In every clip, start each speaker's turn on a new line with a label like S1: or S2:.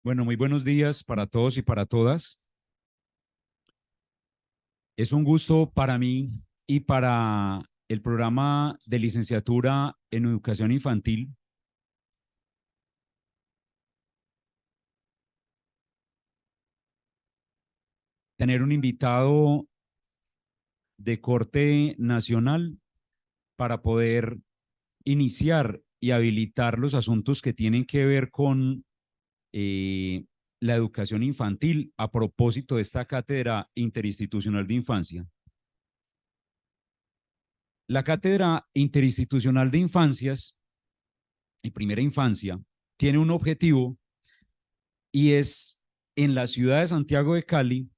S1: Bueno, muy buenos días para todos y para todas. Es un gusto para mí y para el programa de licenciatura en educación infantil tener un invitado de corte nacional para poder iniciar y habilitar los asuntos que tienen que ver con eh, la educación infantil a propósito de esta cátedra interinstitucional de infancia. La cátedra interinstitucional de infancias y primera infancia tiene un objetivo y es en la ciudad de Santiago de Cali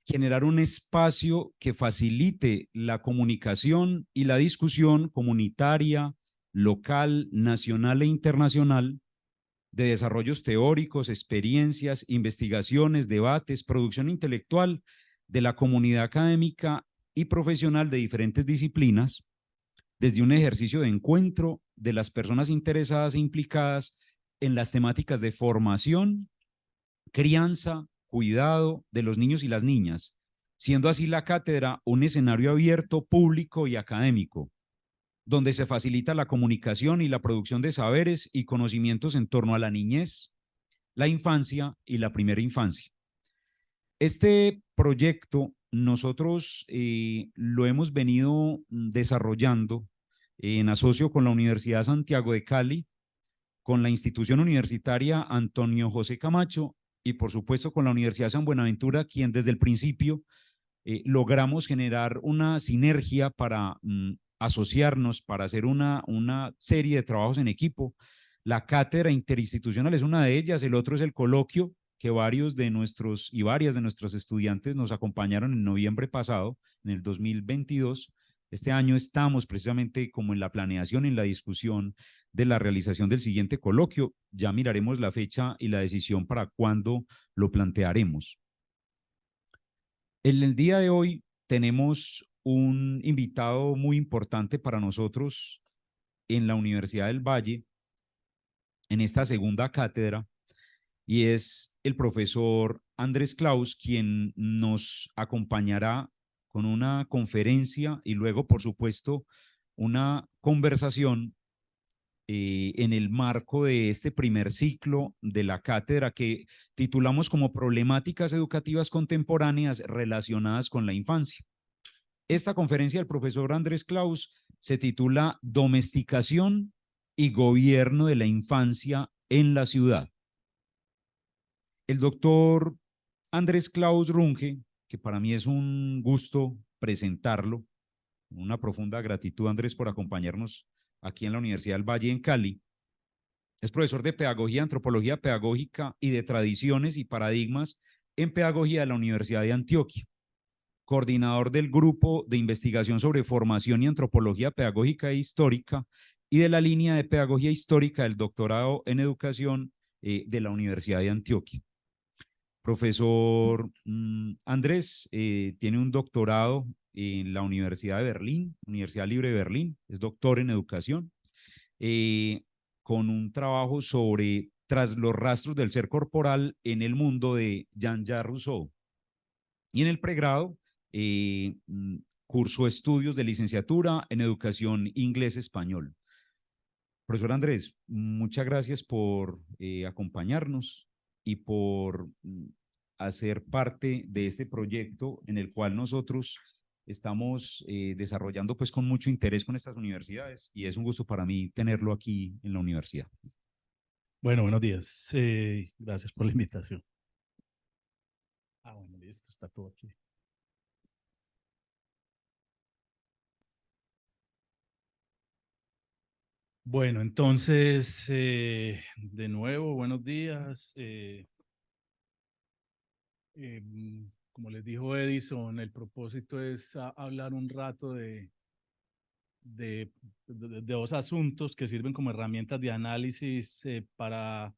S1: generar un espacio que facilite la comunicación y la discusión comunitaria, local, nacional e internacional de desarrollos teóricos, experiencias, investigaciones, debates, producción intelectual de la comunidad académica y profesional de diferentes disciplinas, desde un ejercicio de encuentro de las personas interesadas e implicadas en las temáticas de formación, crianza, cuidado de los niños y las niñas, siendo así la cátedra un escenario abierto, público y académico, donde se facilita la comunicación y la producción de saberes y conocimientos en torno a la niñez, la infancia y la primera infancia. Este proyecto nosotros lo hemos venido desarrollando en asocio con la Universidad Santiago de Cali, con la institución universitaria Antonio José Camacho y por supuesto con la Universidad San Buenaventura, quien desde el principio logramos generar una sinergia para asociarnos, para hacer una serie de trabajos en equipo. La cátedra interinstitucional es una de ellas, el otro es el coloquio, que varios de nuestros y varias de nuestros estudiantes nos acompañaron en noviembre pasado, en el 2022. Este año estamos precisamente como en la planeación, en la discusión de la realización del siguiente coloquio. Ya miraremos la fecha y la decisión para cuándo lo plantearemos. En el día de hoy tenemos un invitado muy importante para nosotros en la Universidad del Valle, en esta segunda cátedra, y es el profesor Andrés Klaus, quien nos acompañará con una conferencia y luego, por supuesto, una conversación en el marco de este primer ciclo de la cátedra que titulamos como Problemáticas Educativas Contemporáneas relacionadas con la infancia. Esta conferencia del profesor Andrés Klaus se titula Domesticación y Gobierno de la Infancia en la Ciudad. El doctor Andrés Klaus Runge, que para mí es un gusto presentarlo, una profunda gratitud, Andrés, por acompañarnos aquí en la Universidad del Valle en Cali. Es profesor de Pedagogía, Antropología Pedagógica y de Tradiciones y Paradigmas en Pedagogía de la Universidad de Antioquia, coordinador del Grupo de Investigación sobre Formación y Antropología Pedagógica e Histórica y de la línea de Pedagogía Histórica del Doctorado en Educación de la Universidad de Antioquia. Profesor Andrés tiene un doctorado en la Universidad de Berlín, Universidad Libre de Berlín, es doctor en educación, con un trabajo sobre Tras los rastros del ser corporal en el mundo de Jean-Jacques Rousseau. Y en el pregrado cursó estudios de licenciatura en educación inglés-español. Profesor Andrés, muchas gracias por acompañarnos y por hacer parte de este proyecto en el cual nosotros estamos desarrollando pues con mucho interés con estas universidades y es un gusto para mí tenerlo aquí en la universidad.
S2: Bueno, buenos días. Gracias por la invitación. Bueno, listo, está todo aquí. Bueno, entonces, de nuevo, buenos días. Como les dijo Edison, el propósito es hablar un rato de, de dos asuntos que sirven como herramientas de análisis para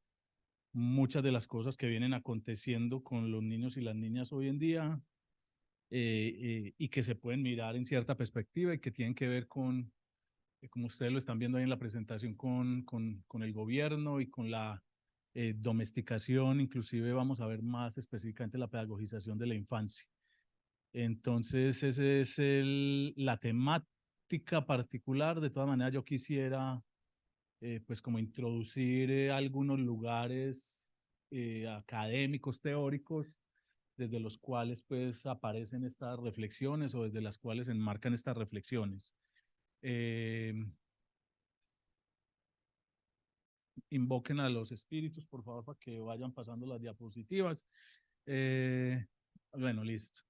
S2: muchas de las cosas que vienen aconteciendo con los niños y las niñas hoy en día y que se pueden mirar en cierta perspectiva y que tienen que ver con, como ustedes lo están viendo ahí en la presentación, con el gobierno y con la domesticación, inclusive vamos a ver más específicamente la pedagogización de la infancia. Entonces, esa es la temática particular. De todas maneras, yo quisiera pues como introducir algunos lugares académicos, teóricos, desde los cuales pues aparecen estas reflexiones o desde las cuales enmarcan estas reflexiones. Invoquen a los espíritus, por favor, para que vayan pasando las diapositivas. Bueno, listo.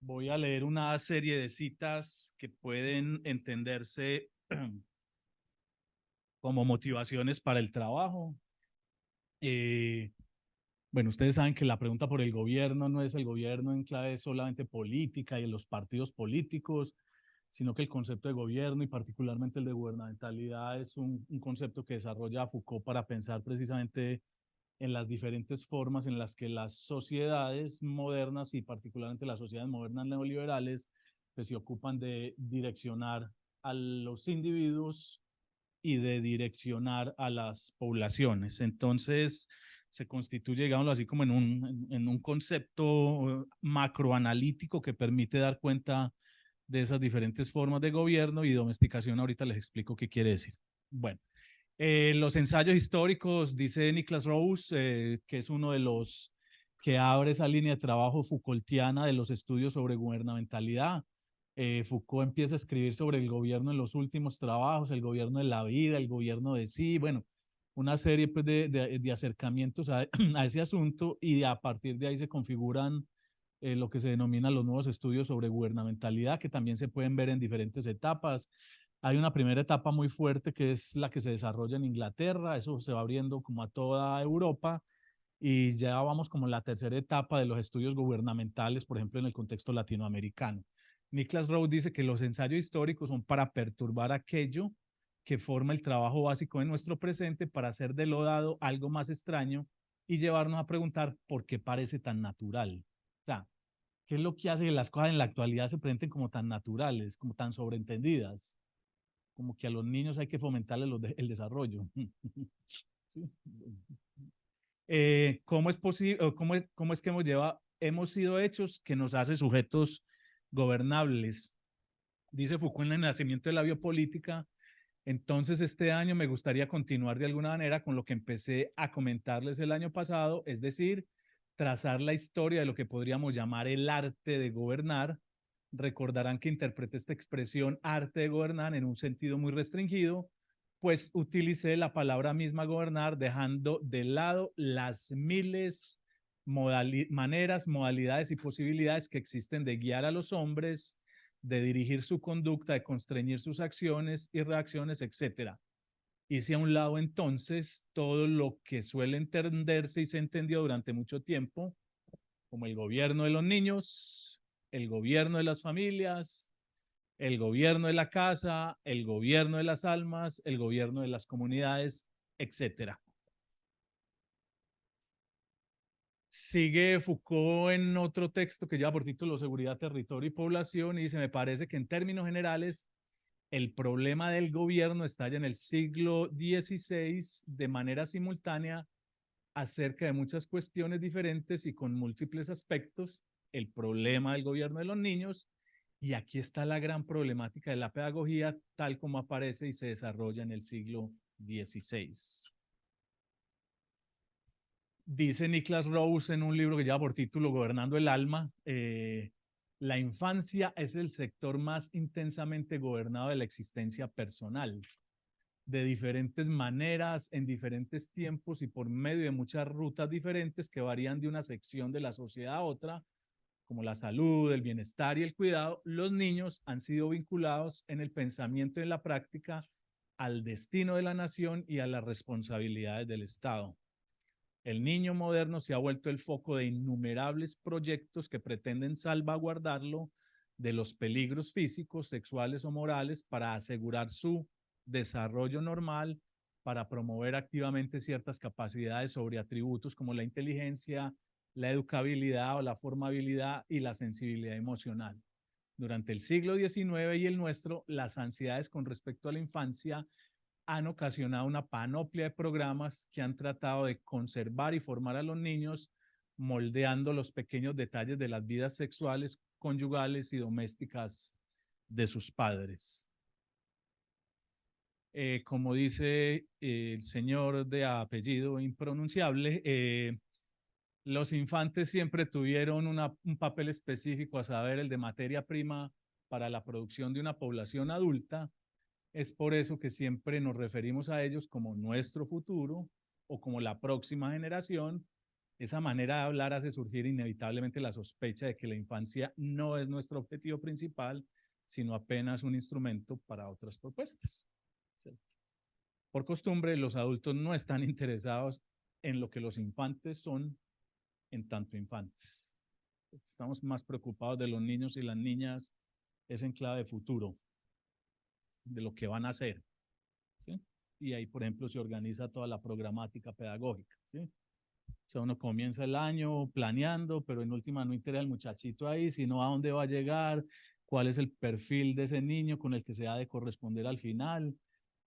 S2: Voy a leer una serie de citas que pueden entenderse como motivaciones para el trabajo. Bueno, ustedes saben que la pregunta por el gobierno no es el gobierno en clave solamente política y en los partidos políticos, sino que el concepto de gobierno y particularmente el de gubernamentalidad es un concepto que desarrolla Foucault para pensar precisamente en las diferentes formas en las que las sociedades modernas y particularmente las sociedades modernas neoliberales pues, se ocupan de direccionar a los individuos y de direccionar a las poblaciones. Entonces, se constituye, digámoslo así, como en un concepto macroanalítico que permite dar cuenta de esas diferentes formas de gobierno y domesticación. Ahorita les explico qué quiere decir. Bueno, los ensayos históricos, dice Niklas Rose, que es uno de los que abre esa línea de trabajo Foucaultiana de los estudios sobre gubernamentalidad. Foucault empieza a escribir sobre el gobierno en los últimos trabajos, el gobierno de la vida, el gobierno de sí, bueno, una serie pues, de acercamientos a ese asunto y a partir de ahí se configuran lo que se denominan los nuevos estudios sobre gubernamentalidad, que también se pueden ver en diferentes etapas. Hay una primera etapa muy fuerte que es la que se desarrolla en Inglaterra, eso se va abriendo como a toda Europa y ya vamos como en la tercera etapa de los estudios gubernamentales, por ejemplo, en el contexto latinoamericano. Niklas Rowe dice que los ensayos históricos son para perturbar aquello que forma el trabajo básico de nuestro presente para hacer de lo dado algo más extraño y llevarnos a preguntar por qué parece tan natural. O sea, ¿qué es lo que hace que las cosas en la actualidad se presenten como tan naturales, como tan sobreentendidas? Como que a los niños hay que fomentarles el desarrollo. ¿Sí? ¿Cómo es posible, cómo es que hemos sido hechos que nos hace sujetos gobernables? Dice Foucault en el nacimiento de la biopolítica. Entonces, este año me gustaría continuar de alguna manera con lo que empecé a comentarles el año pasado, es decir, trazar la historia de lo que podríamos llamar el arte de gobernar. Recordarán que interpreté esta expresión arte de gobernar en un sentido muy restringido, pues utilicé la palabra misma gobernar dejando de lado las miles maneras, modalidades y posibilidades que existen de guiar a los hombres, de dirigir su conducta, de constreñir sus acciones y reacciones, etcétera. Hice a un lado entonces todo lo que suele entenderse y se entendió durante mucho tiempo como el gobierno de los niños, el gobierno de las familias, el gobierno de la casa, el gobierno de las almas, el gobierno de las comunidades, etcétera. Sigue Foucault en otro texto que lleva por título Seguridad, Territorio y Población y dice, me parece que en términos generales el problema del gobierno estalla en el siglo XVI de manera simultánea acerca de muchas cuestiones diferentes y con múltiples aspectos. El problema del gobierno de los niños, y aquí está la gran problemática de la pedagogía tal como aparece y se desarrolla en el siglo XVI. Dice Niklas Rose en un libro que lleva por título Gobernando el Alma, la infancia es el sector más intensamente gobernado de la existencia personal, de diferentes maneras, en diferentes tiempos y por medio de muchas rutas diferentes que varían de una sección de la sociedad a otra, como la salud, el bienestar y el cuidado. Los niños han sido vinculados en el pensamiento y en la práctica al destino de la nación y a las responsabilidades del Estado. El niño moderno se ha vuelto el foco de innumerables proyectos que pretenden salvaguardarlo de los peligros físicos, sexuales o morales para asegurar su desarrollo normal, para promover activamente ciertas capacidades sobre atributos como la inteligencia, la educabilidad o la formabilidad y la sensibilidad emocional. Durante el siglo XIX y el nuestro, las ansiedades con respecto a la infancia han ocasionado una panoplia de programas que han tratado de conservar y formar a los niños, moldeando los pequeños detalles de las vidas sexuales, conyugales y domésticas de sus padres. Como dice el señor de apellido impronunciable, los infantes siempre tuvieron un papel específico, a saber, el de materia prima para la producción de una población adulta. Es por eso que siempre nos referimos a ellos como nuestro futuro o como la próxima generación. Esa manera de hablar hace surgir inevitablemente la sospecha de que la infancia no es nuestro objetivo principal, sino apenas un instrumento para otras propuestas. ¿Cierto? Por costumbre, los adultos no están interesados en lo que los infantes son en tanto infantes. Estamos más preocupados de los niños y las niñas, es en clave de futuro, de lo que van a hacer. ¿Sí? Y ahí, por ejemplo, se organiza toda la programática pedagógica. ¿Sí? O sea, uno comienza el año planeando, pero en última no interesa el muchachito ahí, sino a dónde va a llegar, cuál es el perfil de ese niño con el que se ha de corresponder al final.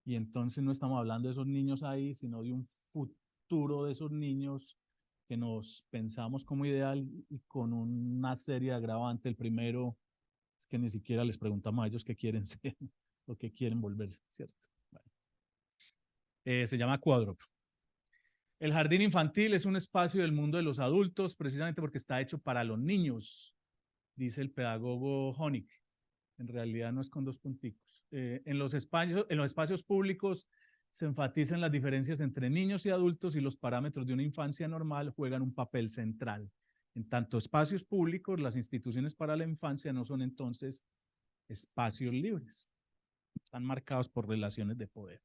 S2: Y entonces no estamos hablando de esos niños ahí, sino de un futuro de esos niños que nos pensamos como ideal y con una serie de agravantes. El primero es que ni siquiera les preguntamos a ellos qué quieren ser o qué quieren volverse, ¿cierto? Bueno. Se llama Cuadro. El jardín infantil es un espacio del mundo de los adultos, precisamente porque está hecho para los niños, dice el pedagogo Honig. En realidad no es con dos punticos. En los espacios públicos se enfatizan las diferencias entre niños y adultos y los parámetros de una infancia normal juegan un papel central. En tanto espacios públicos, las instituciones para la infancia no son entonces espacios libres. Están marcados por relaciones de poder.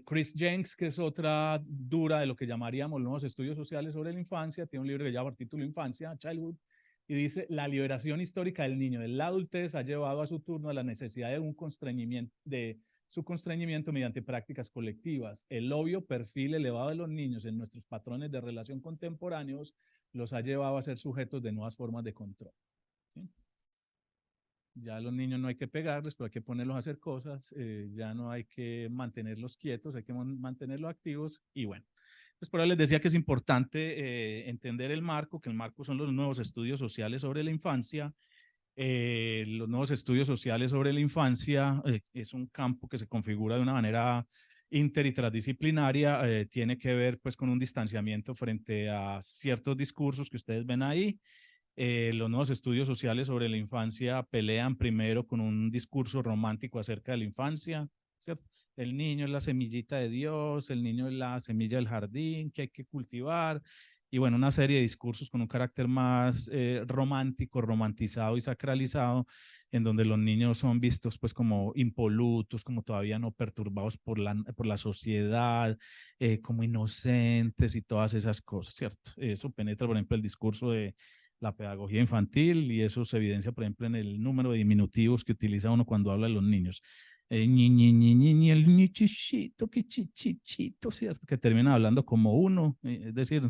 S2: Chris Jenks, que es otra dura de lo que llamaríamos nuevos estudios sociales sobre la infancia, tiene un libro que llama por título Infancia, Childhood, y dice, la liberación histórica del niño de la adultez ha llevado a su turno a la necesidad de su constreñimiento mediante prácticas colectivas. El obvio perfil elevado de los niños en nuestros patrones de relación contemporáneos los ha llevado a ser sujetos de nuevas formas de control. ¿Sí? Ya a los niños no hay que pegarles, pero hay que ponerlos a hacer cosas, ya no hay que mantenerlos quietos, hay que mantenerlos activos y bueno. Pues por ahora les decía que es importante entender el marco, que el marco son los nuevos estudios sociales sobre la infancia. Los nuevos estudios sociales sobre la infancia es un campo que se configura de una manera inter y transdisciplinaria, tiene que ver pues con un distanciamiento frente a ciertos discursos que ustedes ven ahí. Los nuevos estudios sociales sobre la infancia pelean primero con un discurso romántico acerca de la infancia, ¿cierto? El niño es la semillita de Dios, el niño es la semilla del jardín que hay que cultivar, y bueno, una serie de discursos con un carácter más romántico, romantizado y sacralizado, en donde los niños son vistos pues como impolutos, como todavía no perturbados por la sociedad, como inocentes y todas esas cosas, ¿cierto? Eso penetra, por ejemplo, el discurso de la pedagogía infantil y eso se evidencia, por ejemplo, en el número de diminutivos que utiliza uno cuando habla de los niños. Ñi, el niño chichito, que chichichito, ¿cierto? Que terminan hablando como uno, es decir,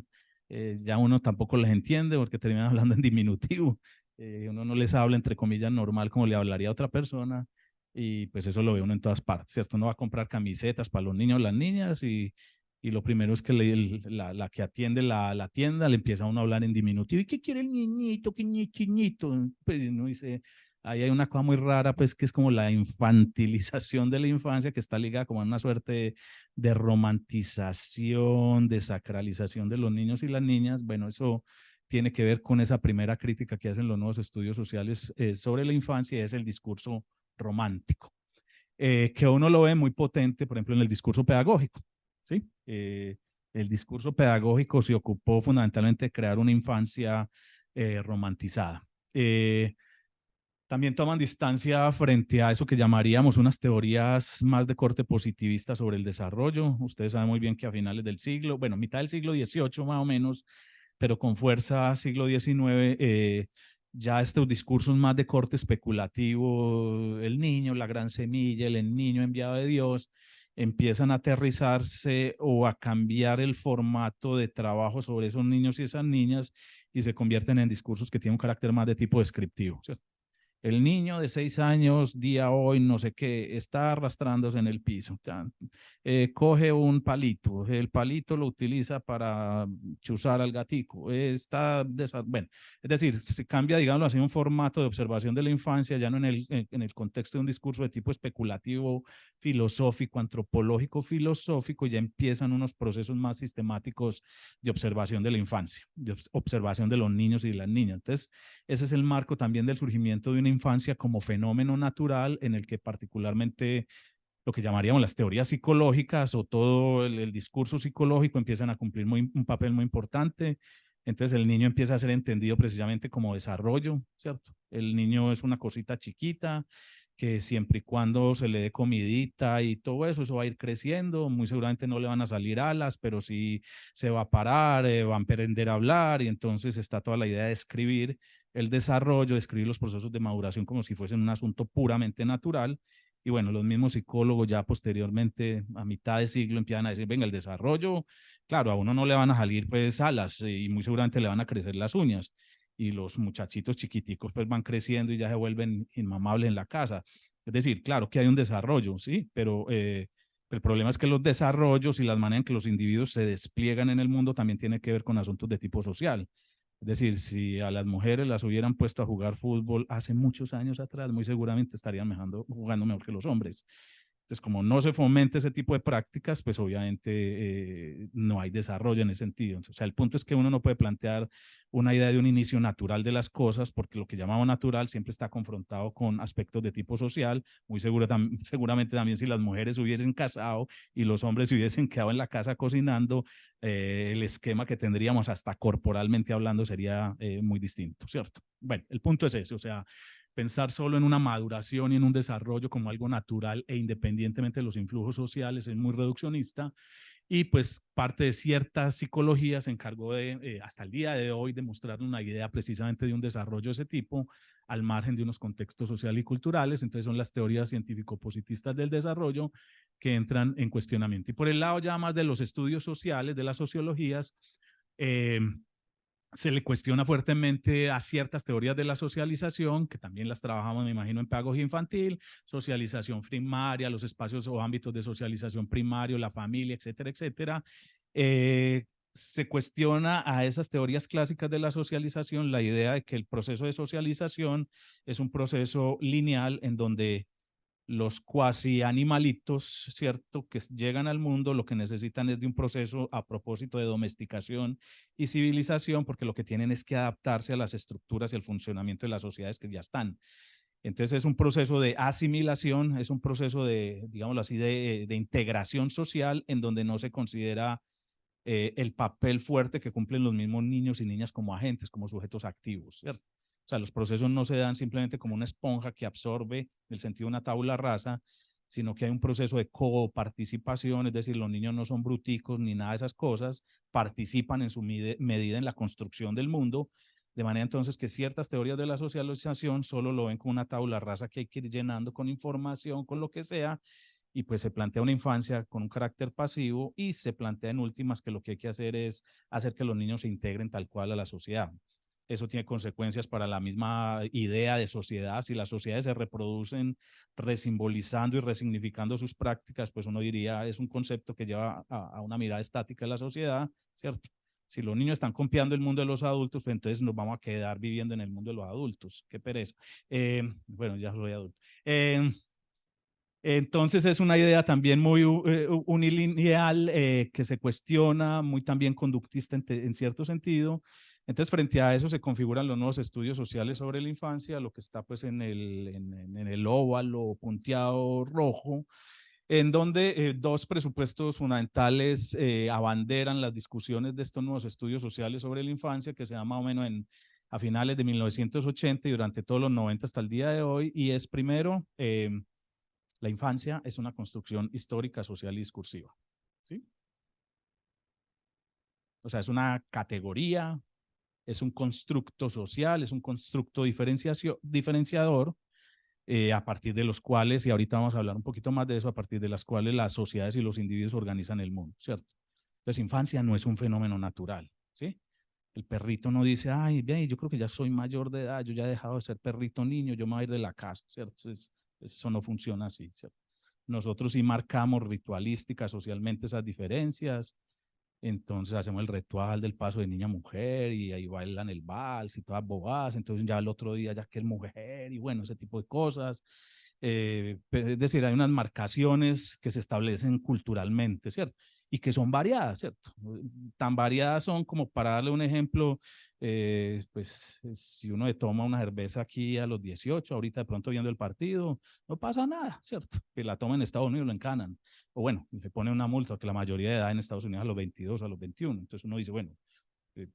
S2: ya uno tampoco les entiende porque terminan hablando en diminutivo. Uno no les habla, entre comillas, normal como le hablaría a otra persona y pues eso lo ve uno en todas partes, ¿cierto? Uno va a comprar camisetas para los niños, las niñas y lo primero es que la que atiende la tienda le empieza a uno a hablar en diminutivo. ¿Y qué quiere el niñito? ¿Qué niñito? Pues uno dice, ahí hay una cosa muy rara, pues que es como la infantilización de la infancia que está ligada como a una suerte de romantización, de sacralización de los niños y las niñas. Bueno, eso tiene que ver con esa primera crítica que hacen los nuevos estudios sociales sobre la infancia, es el discurso romántico, que uno lo ve muy potente, por ejemplo, en el discurso pedagógico. ¿Sí? El discurso pedagógico se ocupó fundamentalmente de crear una infancia romantizada. También toman distancia frente a eso que llamaríamos unas teorías más de corte positivista sobre el desarrollo. Ustedes saben muy bien que a finales del siglo, bueno, mitad del siglo XVIII más o menos, pero con fuerza siglo XIX, ya estos discursos más de corte especulativo, el niño, la gran semilla, el niño enviado de Dios, empiezan a aterrizarse o a cambiar el formato de trabajo sobre esos niños y esas niñas y se convierten en discursos que tienen un carácter más de tipo descriptivo, ¿cierto? El niño de 6 años, día hoy, no sé qué, está arrastrándose en el piso. Coge un palito, el palito lo utiliza para chuzar al gatico. Bueno, es decir, se cambia, digamos así, un formato de observación de la infancia, ya no en el contexto de un discurso de tipo especulativo, filosófico, antropológico, filosófico, ya empiezan unos procesos más sistemáticos de observación de la infancia, de observación de los niños y de las niñas. Entonces, ese es el marco también del surgimiento de una infancia como fenómeno natural en el que particularmente lo que llamaríamos las teorías psicológicas o todo el discurso psicológico empiezan a cumplir un papel muy importante. Entonces el niño empieza a ser entendido precisamente como desarrollo, ¿cierto? El niño es una cosita chiquita que siempre y cuando se le dé comidita y todo eso, eso va a ir creciendo, muy seguramente no le van a salir alas, pero sí se va a parar, va a aprender a hablar y entonces está toda la idea de escribir el desarrollo, de escribir los procesos de maduración como si fuesen un asunto puramente natural. Y bueno, los mismos psicólogos ya posteriormente, a mitad de siglo, empiezan a decir, venga, el desarrollo, claro, a uno no le van a salir pues alas y muy seguramente le van a crecer las uñas. Y los muchachitos chiquiticos pues van creciendo y ya se vuelven inmamables en la casa. Es decir, claro que hay un desarrollo, sí, pero el problema es que los desarrollos y las maneras en que los individuos se despliegan en el mundo también tiene que ver con asuntos de tipo social. Es decir, si a las mujeres las hubieran puesto a jugar fútbol hace muchos años atrás, muy seguramente estarían jugando mejor que los hombres. Entonces, como no se fomenta ese tipo de prácticas, pues obviamente no hay desarrollo en ese sentido. O sea, el punto es que uno no puede plantear una idea de un inicio natural de las cosas, porque lo que llamamos natural siempre está confrontado con aspectos de tipo social. Seguramente también si las mujeres hubiesen casado y los hombres se hubiesen quedado en la casa cocinando, el esquema que tendríamos hasta corporalmente hablando sería muy distinto, ¿cierto? Bueno, el punto es ese, o sea, pensar solo en una maduración y en un desarrollo como algo natural e independientemente de los influjos sociales es muy reduccionista y pues parte de cierta psicología se encargó de, hasta el día de hoy, de mostrar una idea precisamente de un desarrollo de ese tipo al margen de unos contextos sociales y culturales. Entonces son las teorías científico-positistas del desarrollo que entran en cuestionamiento. Y por el lado ya más de los estudios sociales, de las sociologías, se le cuestiona fuertemente a ciertas teorías de la socialización, que también las trabajamos, me imagino, en pedagogía infantil, socialización primaria, los espacios o ámbitos de socialización primario, la familia, etcétera, etcétera. Se cuestiona a esas teorías clásicas de la socialización la idea de que el proceso de socialización es un proceso lineal en donde los cuasi animalitos, ¿cierto?, que llegan al mundo, lo que necesitan es de un proceso a propósito de domesticación y civilización, porque lo que tienen es que adaptarse a las estructuras y el funcionamiento de las sociedades que ya están. Entonces es un proceso de asimilación, es un proceso de, digámoslo así, de integración social en donde no se considera el papel fuerte que cumplen los mismos niños y niñas como agentes, como sujetos activos, ¿cierto? O sea, los procesos no se dan simplemente como una esponja que absorbe, en el sentido de una tabla rasa, sino que hay un proceso de coparticipación, es decir, los niños no son bruticos ni nada de esas cosas, participan en su medida en la construcción del mundo, de manera entonces que ciertas teorías de la socialización solo lo ven como una tabla rasa que hay que ir llenando con información, con lo que sea, y pues se plantea una infancia con un carácter pasivo y se plantea en últimas que lo que hay que hacer es hacer que los niños se integren tal cual a la sociedad. Eso tiene consecuencias para la misma idea de sociedad. Si las sociedades se reproducen resimbolizando y resignificando sus prácticas, pues uno diría es un concepto que lleva a una mirada estática de la sociedad, ¿cierto? Si los niños están copiando el mundo de los adultos, pues entonces nos vamos a quedar viviendo en el mundo de los adultos. Qué pereza. Bueno, ya soy adulto. Entonces es una idea también muy unilineal que se cuestiona, muy también conductista en cierto sentido. Entonces frente a eso se configuran los nuevos estudios sociales sobre la infancia, lo que está pues en el óvalo punteado rojo, en donde dos presupuestos fundamentales abanderan las discusiones de estos nuevos estudios sociales sobre la infancia, que se da más o menos a finales de 1980 y durante todos los 90 hasta el día de hoy, y es primero la infancia es una construcción histórica, social y discursiva. ¿Sí? O sea, es una categoría, es un constructo social, es un constructo diferenciador a partir de los cuales, y ahorita vamos a hablar un poquito más de eso, a partir de las cuales las sociedades y los individuos organizan el mundo, ¿cierto? Entonces, infancia no es un fenómeno natural, ¿sí? El perrito no dice, ay, ve, yo creo que ya soy mayor de edad, yo ya he dejado de ser perrito niño, yo me voy a ir de la casa, ¿cierto? Eso no funciona así, ¿cierto? Nosotros sí marcamos ritualística, socialmente esas diferencias. Entonces hacemos el ritual del paso de niña a mujer y ahí bailan el vals y todas bobadas. Entonces ya el otro día ya que es mujer y bueno, ese tipo de cosas. Es decir, hay unas marcaciones que se establecen culturalmente, ¿cierto? Y que son variadas, ¿cierto? Tan variadas son como para darle un ejemplo, pues si uno le toma una cerveza aquí a los 18, ahorita de pronto viendo el partido, no pasa nada, ¿cierto? Que la toma en Estados Unidos lo encanan. O bueno, le pone una multa, que la mayoría de edad en Estados Unidos a los 22, a los 21. Entonces uno dice, bueno,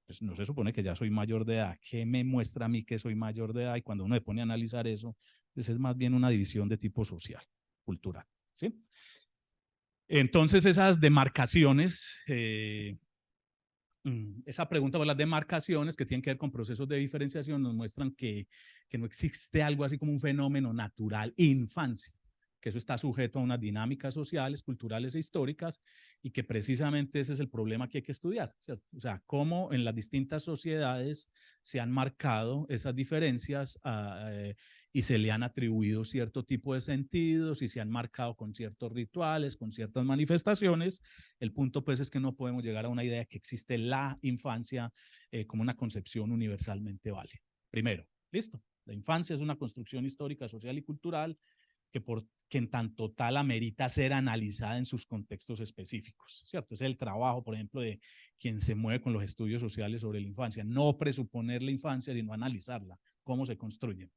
S2: pues no se supone que ya soy mayor de edad. ¿Qué me muestra a mí que soy mayor de edad? Y cuando uno le pone a analizar eso, pues es más bien una división de tipo social, cultural, ¿sí? Entonces esas demarcaciones, esa pregunta por las demarcaciones que tienen que ver con procesos de diferenciación nos muestran que no existe algo así como un fenómeno natural, infancia, que eso está sujeto a unas dinámicas sociales, culturales e históricas y que precisamente ese es el problema que hay que estudiar, ¿cierto? O sea, cómo en las distintas sociedades se han marcado esas diferencias y se le han atribuido cierto tipo de sentidos y se han marcado con ciertos rituales, con ciertas manifestaciones. El punto pues es que no podemos llegar a una idea de que existe la infancia como una concepción universalmente válida. Primero, listo. La infancia es una construcción histórica, social y cultural que en tanto tal amerita ser analizada en sus contextos específicos, ¿cierto? Es el trabajo, por ejemplo, de quien se mueve con los estudios sociales sobre la infancia, no presuponer la infancia, sino analizarla, cómo se construye.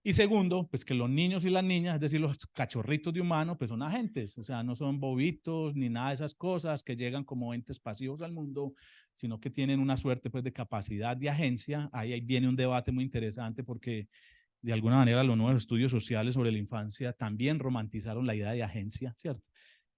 S2: Y segundo, pues que los niños y las niñas, es decir, los cachorritos de humano, pues son agentes, o sea, no son bobitos ni nada de esas cosas que llegan como entes pasivos al mundo, sino que tienen una suerte pues de capacidad de agencia. Ahí viene un debate muy interesante porque de alguna manera los nuevos estudios sociales sobre la infancia también romantizaron la idea de agencia, ¿cierto?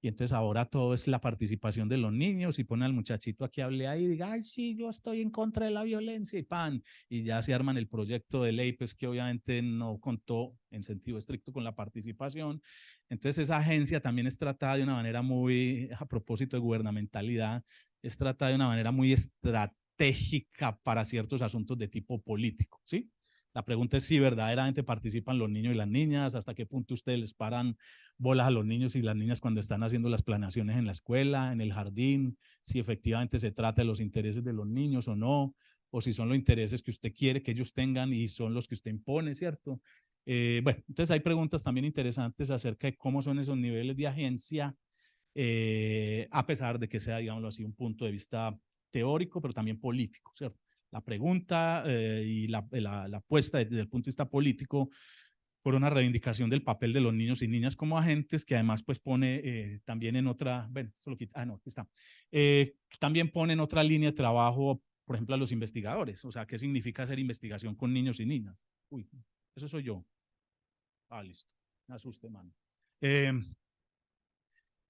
S2: Y entonces ahora todo es la participación de los niños y ponen al muchachito aquí, hable ahí y diga, ay, sí, yo estoy en contra de la violencia y pan, y ya se arman el proyecto de ley, pues que obviamente no contó en sentido estricto con la participación. Entonces esa agencia también es tratada de una manera muy, a propósito de gubernamentalidad, es tratada de una manera muy estratégica para ciertos asuntos de tipo político, ¿sí? La pregunta es si verdaderamente participan los niños y las niñas, hasta qué punto ustedes les paran bolas a los niños y las niñas cuando están haciendo las planeaciones en la escuela, en el jardín, si efectivamente se trata de los intereses de los niños o no, o si son los intereses que usted quiere que ellos tengan y son los que usted impone, ¿cierto? Bueno, entonces hay preguntas también interesantes acerca de cómo son esos niveles de agencia, a pesar de que sea, digámoslo así, un punto de vista teórico, pero también político, ¿cierto? La pregunta y la apuesta desde el punto de vista político por una reivindicación del papel de los niños y niñas como agentes, que además pues pone también en otra, bueno, esto lo quita, no, aquí está, también pone en otra línea de trabajo, por ejemplo, a los investigadores, o sea, ¿qué significa hacer investigación con niños y niñas? Uy, eso soy yo. Ah, listo, me asuste, mano.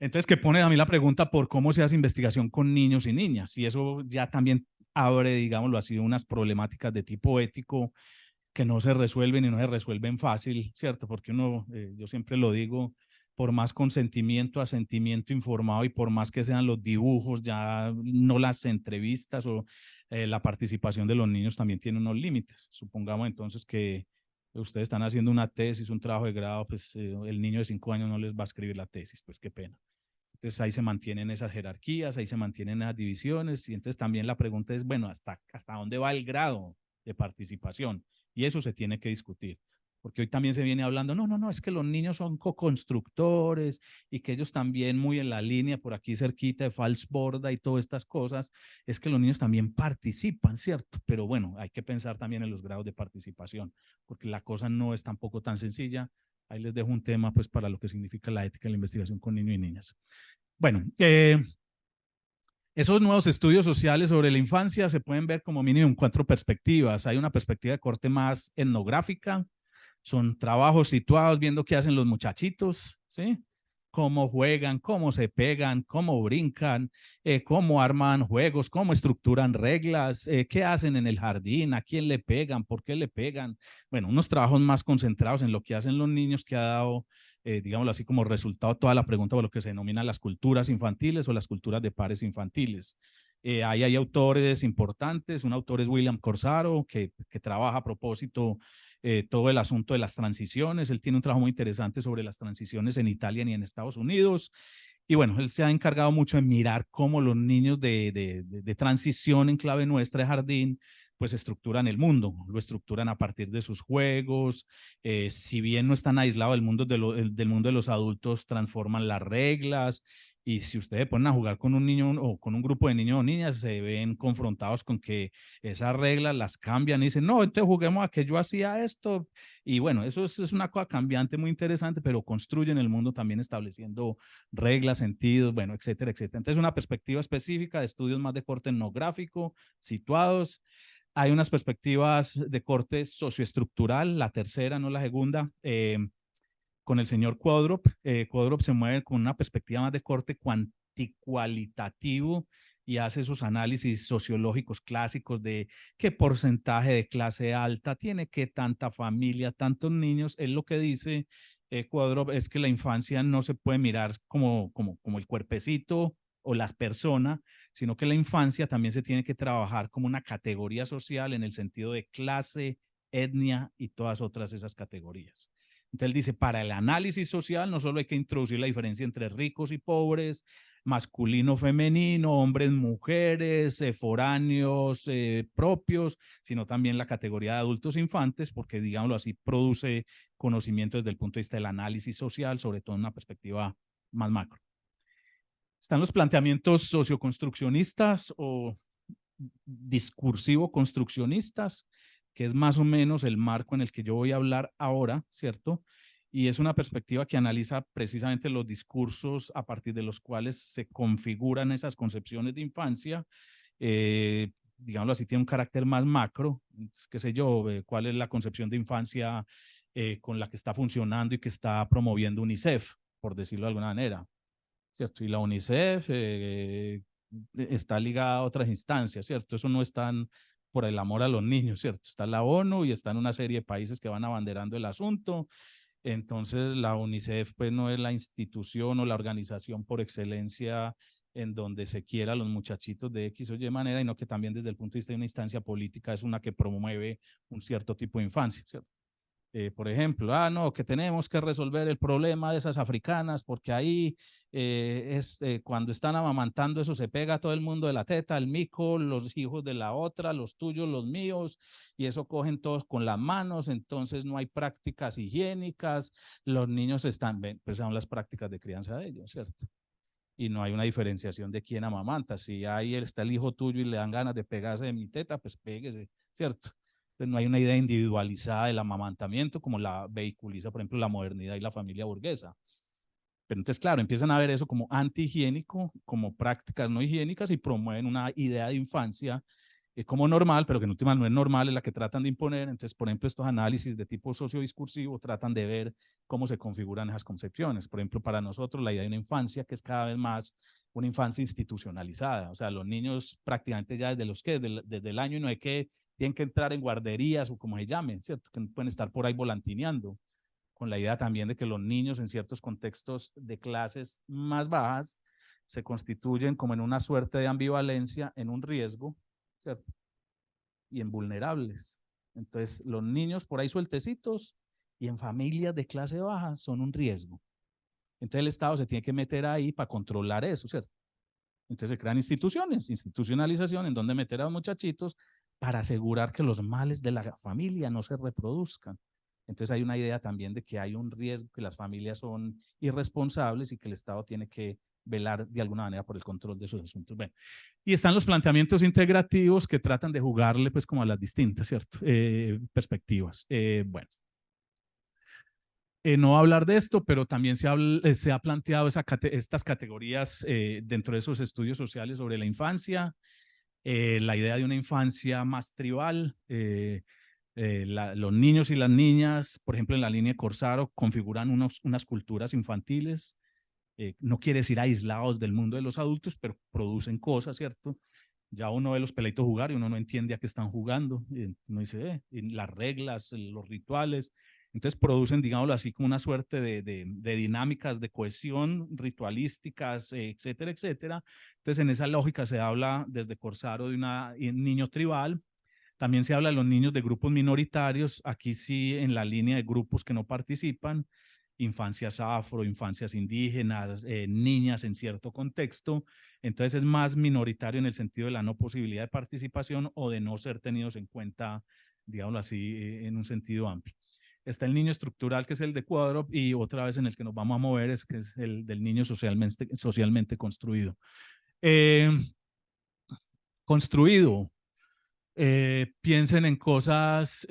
S2: Entonces, que pone a mí la pregunta por cómo se hace investigación con niños y niñas, y eso ya también abre, digámoslo así, unas problemáticas de tipo ético que no se resuelven y no se resuelven fácil, ¿cierto? Porque uno, yo siempre lo digo, por más consentimiento, asentimiento informado y por más que sean los dibujos, ya no las entrevistas o la participación de los niños también tiene unos límites. Supongamos entonces que ustedes están haciendo una tesis, un trabajo de grado, pues el niño de 5 años no les va a escribir la tesis, pues qué pena. Entonces ahí se mantienen esas jerarquías, ahí se mantienen esas divisiones y entonces también la pregunta es, bueno, ¿hasta dónde va el grado de participación? Y eso se tiene que discutir, porque hoy también se viene hablando, no, es que los niños son co-constructores y que ellos también muy en la línea, por aquí cerquita de Falsborda y todas estas cosas, es que los niños también participan, ¿cierto? Pero bueno, hay que pensar también en los grados de participación, porque la cosa no es tampoco tan sencilla. Ahí les dejo un tema pues para lo que significa la ética en la investigación con niños y niñas. Bueno, esos nuevos estudios sociales sobre la infancia se pueden ver como mínimo en 4 perspectivas. Hay una perspectiva de corte más etnográfica, son trabajos situados viendo qué hacen los muchachitos, ¿sí? Cómo juegan, cómo se pegan, cómo brincan, cómo arman juegos, cómo estructuran reglas, qué hacen en el jardín, a quién le pegan, por qué le pegan. Bueno, unos trabajos más concentrados en lo que hacen los niños que ha dado, digámoslo así, como resultado toda la pregunta por lo que se denomina las culturas infantiles o las culturas de pares infantiles. Ahí hay autores importantes, un autor es William Corsaro, que trabaja a propósito todo el asunto de las transiciones. Él tiene un trabajo muy interesante sobre las transiciones en Italia y en Estados Unidos. Y bueno, él se ha encargado mucho de mirar cómo los niños de transición en clave nuestra de jardín, pues estructuran el mundo, lo estructuran a partir de sus juegos. Si bien no están aislados del mundo de los adultos, transforman las reglas. Y si ustedes ponen a jugar con un niño o con un grupo de niños o niñas, se ven confrontados con que esas reglas las cambian y dicen, no, entonces juguemos a que yo hacía esto. Y bueno, eso es una cosa cambiante muy interesante, pero construyen el mundo también estableciendo reglas, sentidos, bueno, etcétera, etcétera. Entonces, una perspectiva específica de estudios más de corte etnográfico, situados. Hay unas perspectivas de corte socioestructural, la tercera, no la segunda, con el señor Qudrop. Qudrop se mueve con una perspectiva más de corte cualitativo y hace esos análisis sociológicos clásicos de qué porcentaje de clase alta tiene, qué tanta familia, tantos niños. Él lo que dice, Qudrop, es que la infancia no se puede mirar como el cuerpecito o la persona, sino que la infancia también se tiene que trabajar como una categoría social en el sentido de clase, etnia y todas otras esas categorías. Entonces él dice, para el análisis social no solo hay que introducir la diferencia entre ricos y pobres, masculino, femenino, hombres, mujeres, foráneos, propios, sino también la categoría de adultos infantes, porque digámoslo así, produce conocimiento desde el punto de vista del análisis social, sobre todo en una perspectiva más macro. Están los planteamientos socioconstruccionistas o discursivo-construccionistas, que es más o menos el marco en el que yo voy a hablar ahora, ¿cierto? Y es una perspectiva que analiza precisamente los discursos a partir de los cuales se configuran esas concepciones de infancia. Digámoslo así, tiene un carácter más macro, qué sé yo, cuál es la concepción de infancia con la que está funcionando y que está promoviendo UNICEF, por decirlo de alguna manera, ¿cierto? Y la UNICEF está ligada a otras instancias, ¿cierto? Eso no es tan por el amor a los niños, ¿cierto? Está la ONU y están una serie de países que van abanderando el asunto. Entonces, la UNICEF pues no es la institución o la organización por excelencia en donde se quiera a los muchachitos de X o Y manera, sino que también desde el punto de vista de una instancia política es una que promueve un cierto tipo de infancia, ¿cierto? Por ejemplo, no, que tenemos que resolver el problema de esas africanas porque ahí cuando están amamantando eso se pega a todo el mundo de la teta, el mico, los hijos de la otra, los tuyos, los míos, y eso cogen todos con las manos, entonces no hay prácticas higiénicas, los niños están, pues son las prácticas de crianza de ellos, ¿cierto? Y no hay una diferenciación de quién amamanta. Si ahí está el hijo tuyo y le dan ganas de pegarse de mi teta, pues péguese, ¿cierto? Entonces no hay una idea individualizada del amamantamiento como la vehiculiza, por ejemplo, la modernidad y la familia burguesa. Pero entonces, claro, empiezan a ver eso como antihigiénico, como prácticas no higiénicas y promueven una idea de infancia como normal, pero que en última no es normal, es la que tratan de imponer. Entonces, por ejemplo, estos análisis de tipo sociodiscursivo tratan de ver cómo se configuran esas concepciones. Por ejemplo, para nosotros la idea de una infancia que es cada vez más una infancia institucionalizada. O sea, los niños prácticamente ya desde los que, desde el año no hay que, tienen que entrar en guarderías o como se llamen, ¿cierto? Que pueden estar por ahí volantineando, con la idea también de que los niños en ciertos contextos de clases más bajas se constituyen como en una suerte de ambivalencia, en un riesgo, ¿cierto? Y en vulnerables. Entonces, los niños por ahí sueltecitos y en familias de clase baja son un riesgo. Entonces, el Estado se tiene que meter ahí para controlar eso, ¿cierto? Entonces, se crean instituciones, institucionalización, en donde meter a los muchachitos para asegurar que los males de la familia no se reproduzcan. Entonces, hay una idea también de que hay un riesgo, que las familias son irresponsables y que el Estado tiene que velar de alguna manera por el control de esos asuntos. Bueno, y están los planteamientos integrativos que tratan de jugarle pues como a las distintas, ¿cierto? Perspectivas. Bueno. No voy a hablar de esto, pero también se ha planteado estas categorías dentro de esos estudios sociales sobre la infancia, la idea de una infancia más tribal, los niños y las niñas, por ejemplo, en la línea Corsaro, configuran unas culturas infantiles, no quiere decir aislados del mundo de los adultos, pero producen cosas, ¿cierto? Ya uno ve los peleitos jugar y uno no entiende a qué están jugando, y uno dice, las reglas, los rituales, Entonces producen, digámoslo así, como una suerte de dinámicas de cohesión ritualísticas, etcétera, etcétera. Entonces en esa lógica se habla desde Corsaro de un niño tribal. También se habla de los niños de grupos minoritarios, aquí sí en la línea de grupos que no participan, infancias afro, infancias indígenas, niñas en cierto contexto. Entonces es más minoritario en el sentido de la no posibilidad de participación o de no ser tenidos en cuenta, digámoslo así, en un sentido amplio. Está el niño estructural, que es el de Cuadro, y otra vez en el que nos vamos a mover es que es el del niño socialmente construido. Eh, construido, piensen en cosas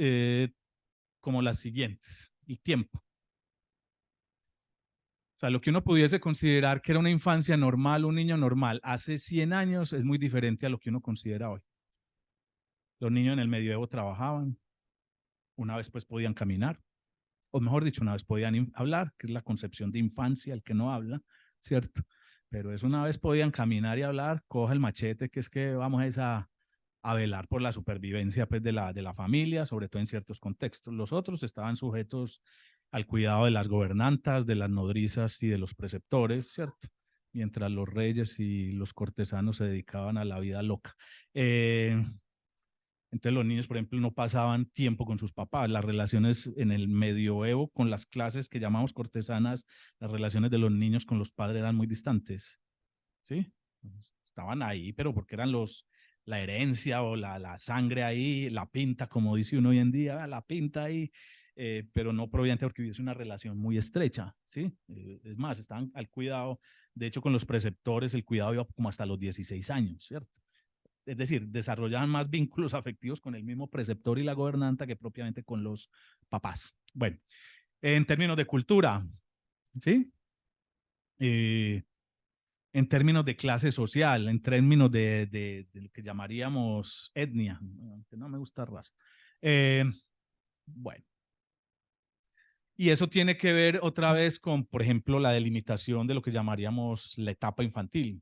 S2: como las siguientes: el tiempo. O sea, lo que uno pudiese considerar que era una infancia normal, un niño normal, hace 100 años es muy diferente a lo que uno considera hoy. Los niños en el medioevo trabajaban, una vez pues podían caminar, o mejor dicho, una vez podían hablar, que es la concepción de infancia, el que no habla, ¿cierto? Pero es una vez podían caminar y hablar, coja el machete, que es que vamos a velar por la supervivencia pues, de la familia, sobre todo en ciertos contextos. Los otros estaban sujetos al cuidado de las gobernantas, de las nodrizas y de los preceptores, ¿cierto? Mientras los reyes y los cortesanos se dedicaban a la vida loca. Entonces los niños, por ejemplo, no pasaban tiempo con sus papás. Las relaciones en el medioevo con las clases que llamamos cortesanas, las relaciones de los niños con los padres eran muy distantes, ¿sí? Estaban ahí, pero porque eran la herencia o la sangre ahí, la pinta, como dice uno hoy en día, la pinta ahí, pero no propiamente porque hubiese una relación muy estrecha, ¿sí? Es más, estaban al cuidado, de hecho con los preceptores el cuidado iba como hasta los 16 años, ¿cierto? Es decir, desarrollaban más vínculos afectivos con el mismo preceptor y la gobernanta que propiamente con los papás. Bueno, en términos de cultura, ¿sí? En términos de clase social, en términos de lo que llamaríamos etnia, aunque no me gusta raza. Bueno, y eso tiene que ver otra vez con, por ejemplo, la delimitación de lo que llamaríamos la etapa infantil.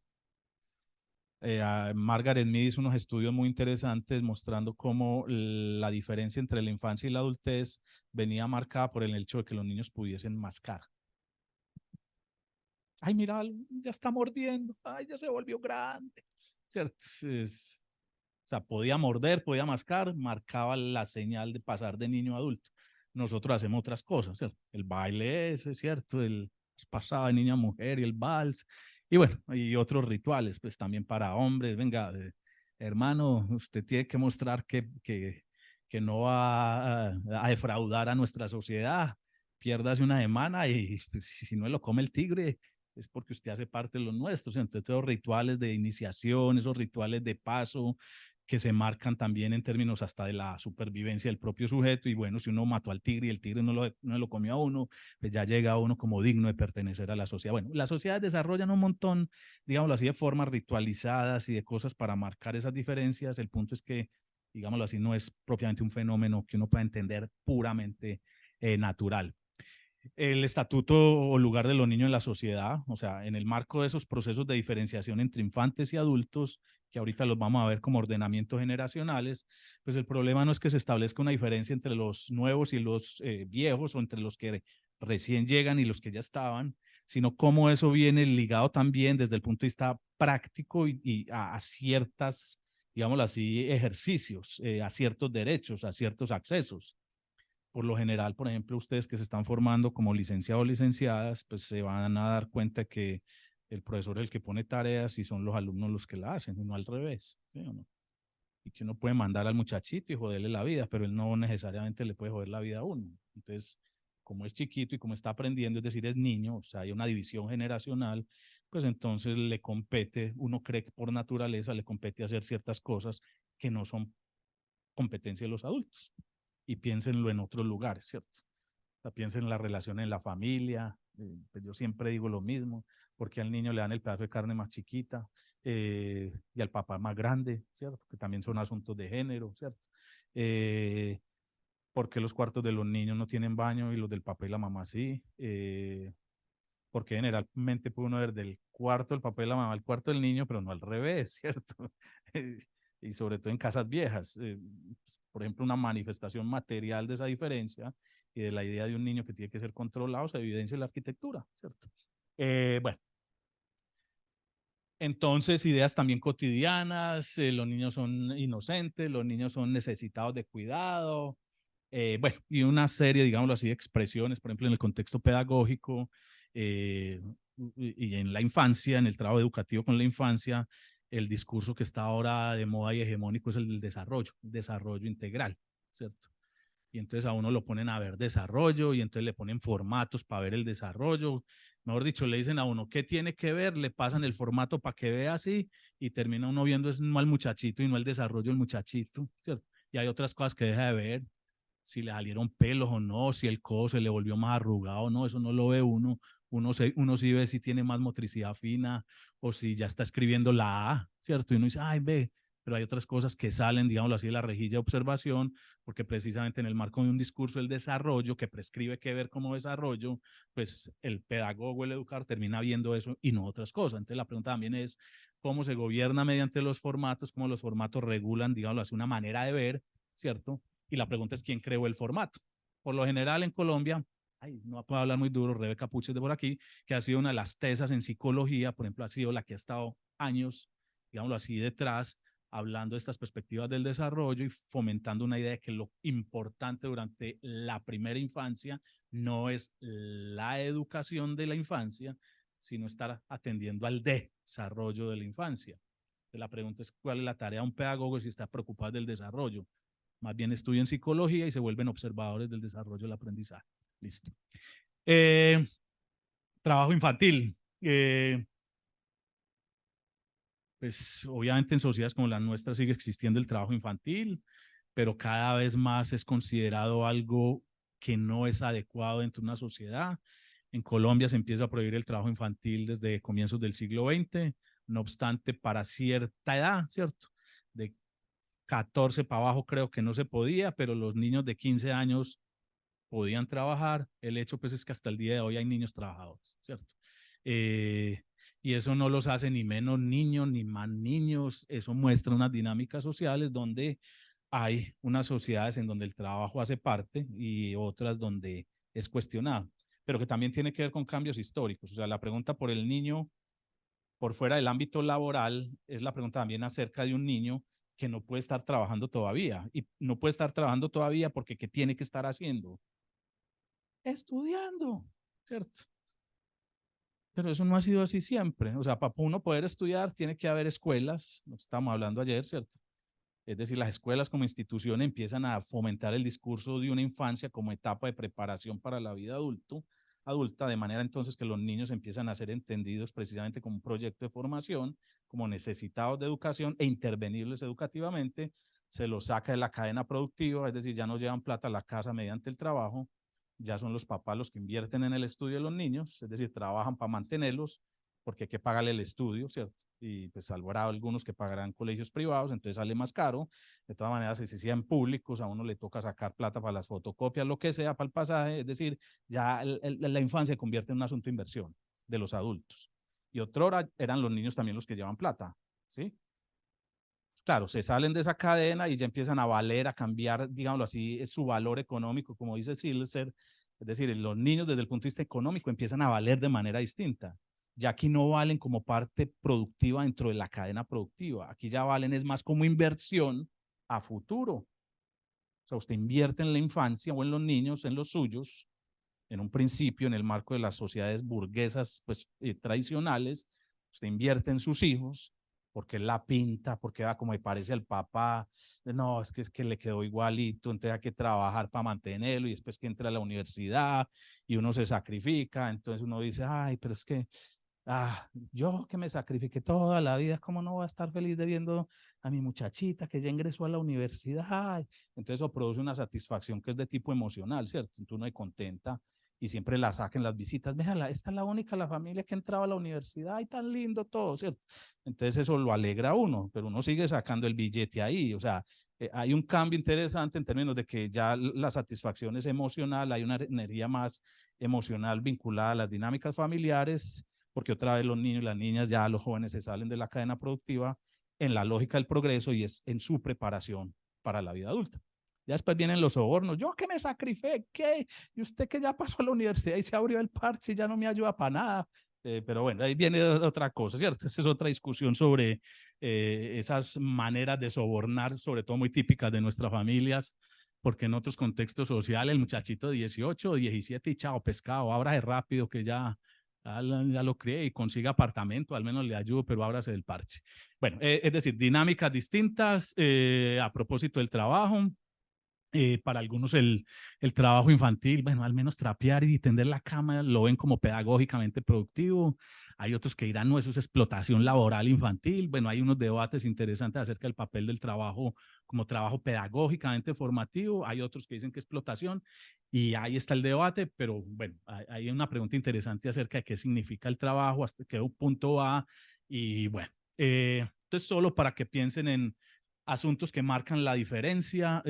S2: Margaret Mead hizo unos estudios muy interesantes mostrando cómo la diferencia entre la infancia y la adultez venía marcada por el hecho de que los niños pudiesen mascar. Ay, mira, ya está mordiendo, ay, ya se volvió grande, ¿cierto? O sea, podía morder, podía mascar, marcaba la señal de pasar de niño a adulto. Nosotros hacemos otras cosas, ¿cierto? El baile ese, ¿cierto? El pasaba de niña a mujer y el vals. Y bueno, y otros rituales, pues también para hombres. Venga, hermano, usted tiene que mostrar que no va a defraudar a nuestra sociedad. Piérdase una semana y pues, si no lo come el tigre, es porque usted hace parte de los nuestros. Entonces, esos rituales de iniciación, esos rituales de paso, que se marcan también en términos hasta de la supervivencia del propio sujeto. Y bueno, si uno mató al tigre y el tigre no lo comió a uno, pues ya llega a uno como digno de pertenecer a la sociedad. Bueno, las sociedades desarrollan un montón, digámoslo así, de formas ritualizadas y de cosas para marcar esas diferencias. El punto es que, digámoslo así, no es propiamente un fenómeno que uno pueda entender puramente natural. El estatuto o lugar de los niños en la sociedad, o sea, en el marco de esos procesos de diferenciación entre infantes y adultos, que ahorita los vamos a ver como ordenamientos generacionales, pues el problema no es que se establezca una diferencia entre los nuevos y los viejos, o entre los que recién llegan y los que ya estaban, sino cómo eso viene ligado también desde el punto de vista práctico y a ciertas, digámoslo así, ejercicios, a ciertos derechos, a ciertos accesos. Por lo general, por ejemplo, ustedes que se están formando como licenciados o licenciadas, pues se van a dar cuenta que el profesor es el que pone tareas y son los alumnos los que la hacen, y no al revés, ¿sí o no? Y que uno puede mandar al muchachito y joderle la vida, pero él no necesariamente le puede joder la vida a uno. Entonces, como es chiquito y como está aprendiendo, es decir, es niño, o sea, hay una división generacional, pues entonces le compete, uno cree que por naturaleza le compete hacer ciertas cosas que no son competencia de los adultos. Y piénsenlo en otros lugares, ¿cierto? O sea, piensen en la relación en la familia, pues yo siempre digo lo mismo, porque al niño le dan el pedazo de carne más chiquita y al papá más grande, ¿cierto? Que también son asuntos de género, ¿cierto? Porque los cuartos de los niños no tienen baño y los del papá y la mamá sí. Porque generalmente puede uno ver del cuarto del papá y la mamá al cuarto del niño, pero no al revés, ¿cierto? Y sobre todo en casas viejas. Por ejemplo, una manifestación material de esa diferencia y de la idea de un niño que tiene que ser controlado se evidencia en la arquitectura, ¿cierto? Bueno, entonces ideas también cotidianas, los niños son inocentes, los niños son necesitados de cuidado, bueno, y una serie, digámoslo así, de expresiones, por ejemplo, en el contexto pedagógico eh, y en la infancia, en el trabajo educativo con la infancia, el discurso que está ahora de moda y hegemónico es el desarrollo integral, ¿cierto? Y entonces a uno lo ponen a ver desarrollo y entonces le ponen formatos para ver el desarrollo. Mejor dicho, le dicen a uno qué tiene que ver, le pasan el formato para que vea así y termina uno viendo es no al muchachito y no el desarrollo del muchachito, ¿cierto? Y hay otras cosas que deja de ver, si le salieron pelos o no, si el codo se le volvió más arrugado o no, eso no lo ve uno. Uno sí ve si tiene más motricidad fina o si ya está escribiendo la A, ¿cierto? Y uno dice, ay, ve, pero hay otras cosas que salen, digámoslo así, de la rejilla de observación, porque precisamente en el marco de un discurso del desarrollo que prescribe qué ver como desarrollo, pues el pedagogo, el educador termina viendo eso y no otras cosas. Entonces la pregunta también es cómo se gobierna mediante los formatos, cómo los formatos regulan, digámoslo así, una manera de ver, ¿cierto? Y la pregunta es quién creó el formato. Por lo general en Colombia, ay, no puedo hablar muy duro, Rebeca Puches de por aquí, que ha sido una de las tesas en psicología, por ejemplo, ha sido la que ha estado años, digámoslo así, detrás, hablando de estas perspectivas del desarrollo y fomentando una idea de que lo importante durante la primera infancia no es la educación de la infancia, sino estar atendiendo al desarrollo de la infancia. La pregunta es cuál es la tarea de un pedagogo si está preocupado del desarrollo. Más bien estudian psicología y se vuelven observadores del desarrollo del aprendizaje. Listo. Trabajo infantil. Pues obviamente en sociedades como la nuestra sigue existiendo el trabajo infantil, pero cada vez más es considerado algo que no es adecuado dentro de una sociedad. En Colombia se empieza a prohibir el trabajo infantil desde comienzos del siglo XX, no obstante, para cierta edad, ¿cierto? De 14 para abajo creo que no se podía, pero los niños de 15 años podían trabajar. El hecho pues es que hasta el día de hoy hay niños trabajadores, ¿cierto? Eh, y eso no los hace ni menos niños ni más niños, eso muestra unas dinámicas sociales donde hay unas sociedades en donde el trabajo hace parte y otras donde es cuestionado, pero que también tiene que ver con cambios históricos. O sea, la pregunta por el niño por fuera del ámbito laboral es la pregunta también acerca de un niño que no puede estar trabajando todavía y no puede estar trabajando todavía porque ¿qué tiene que estar haciendo? Estudiando, ¿cierto? Pero eso no ha sido así siempre. O sea, para uno poder estudiar tiene que haber escuelas, lo que estábamos hablando ayer, ¿cierto? Es decir, las escuelas como institución empiezan a fomentar el discurso de una infancia como etapa de preparación para la vida adulta, de manera entonces que los niños empiezan a ser entendidos precisamente como un proyecto de formación, como necesitados de educación e intervenirles educativamente, se los saca de la cadena productiva, es decir, ya no llevan plata a la casa mediante el trabajo, ya son los papás los que invierten en el estudio de los niños, es decir, trabajan para mantenerlos, porque hay que pagarle el estudio, ¿cierto? Y pues habrá algunos que pagarán colegios privados, entonces sale más caro. De todas maneras, si se sean públicos, a uno le toca sacar plata para las fotocopias, lo que sea, para el pasaje, es decir, ya la infancia se convierte en un asunto de inversión de los adultos. Y otro hora eran los niños también los que llevan plata, ¿sí? Claro, se salen de esa cadena y ya empiezan a valer, a cambiar, digámoslo así, su valor económico, como dice Silser, es decir, los niños desde el punto de vista económico empiezan a valer de manera distinta. Ya aquí no valen como parte productiva dentro de la cadena productiva, aquí ya valen es más como inversión a futuro. O sea, usted invierte en la infancia o en los niños, en los suyos, en un principio, en el marco de las sociedades burguesas pues, tradicionales, usted invierte en sus hijos, porque la pinta, porque va como me parece al papá, no, es que le quedó igualito, entonces hay que trabajar para mantenerlo y después que entra a la universidad y uno se sacrifica, entonces uno dice, ay, pero es que, yo que me sacrifiqué toda la vida, ¿cómo no voy a estar feliz de viendo a mi muchachita que ya ingresó a la universidad? Entonces eso produce una satisfacción que es de tipo emocional, ¿cierto? Entonces uno se contenta y siempre la saquen las visitas. Véjala, esta es la única, la familia que entraba a la universidad y tan lindo todo, ¿cierto? Entonces eso lo alegra a uno, pero uno sigue sacando el billete ahí, o sea, hay un cambio interesante en términos de que ya la satisfacción es emocional, hay una energía más emocional vinculada a las dinámicas familiares, porque otra vez los niños y las niñas, ya los jóvenes se salen de la cadena productiva en la lógica del progreso y es en su preparación para la vida adulta. Ya después vienen los sobornos. Yo que me sacrifiqué, y usted que ya pasó a la universidad y se abrió el parche y ya no me ayuda para nada. Pero bueno, ahí viene otra cosa, ¿cierto? Esa es otra discusión sobre esas maneras de sobornar, sobre todo muy típicas de nuestras familias, porque en otros contextos sociales, el muchachito de 18 o 17 y chao, pescado, ábrase rápido que ya lo crié y consiga apartamento, al menos le ayudo, pero ábrase del parche. Bueno, es decir, dinámicas distintas a propósito del trabajo. Para algunos el trabajo infantil, bueno, al menos trapear y tender la cama lo ven como pedagógicamente productivo. Hay otros que dirán, no, eso es explotación laboral infantil. Bueno, hay unos debates interesantes acerca del papel del trabajo como trabajo pedagógicamente formativo. Hay otros que dicen que explotación y ahí está el debate, pero bueno, hay una pregunta interesante acerca de qué significa el trabajo, hasta qué punto va y bueno. Entonces, solo para que piensen en asuntos que marcan la diferencia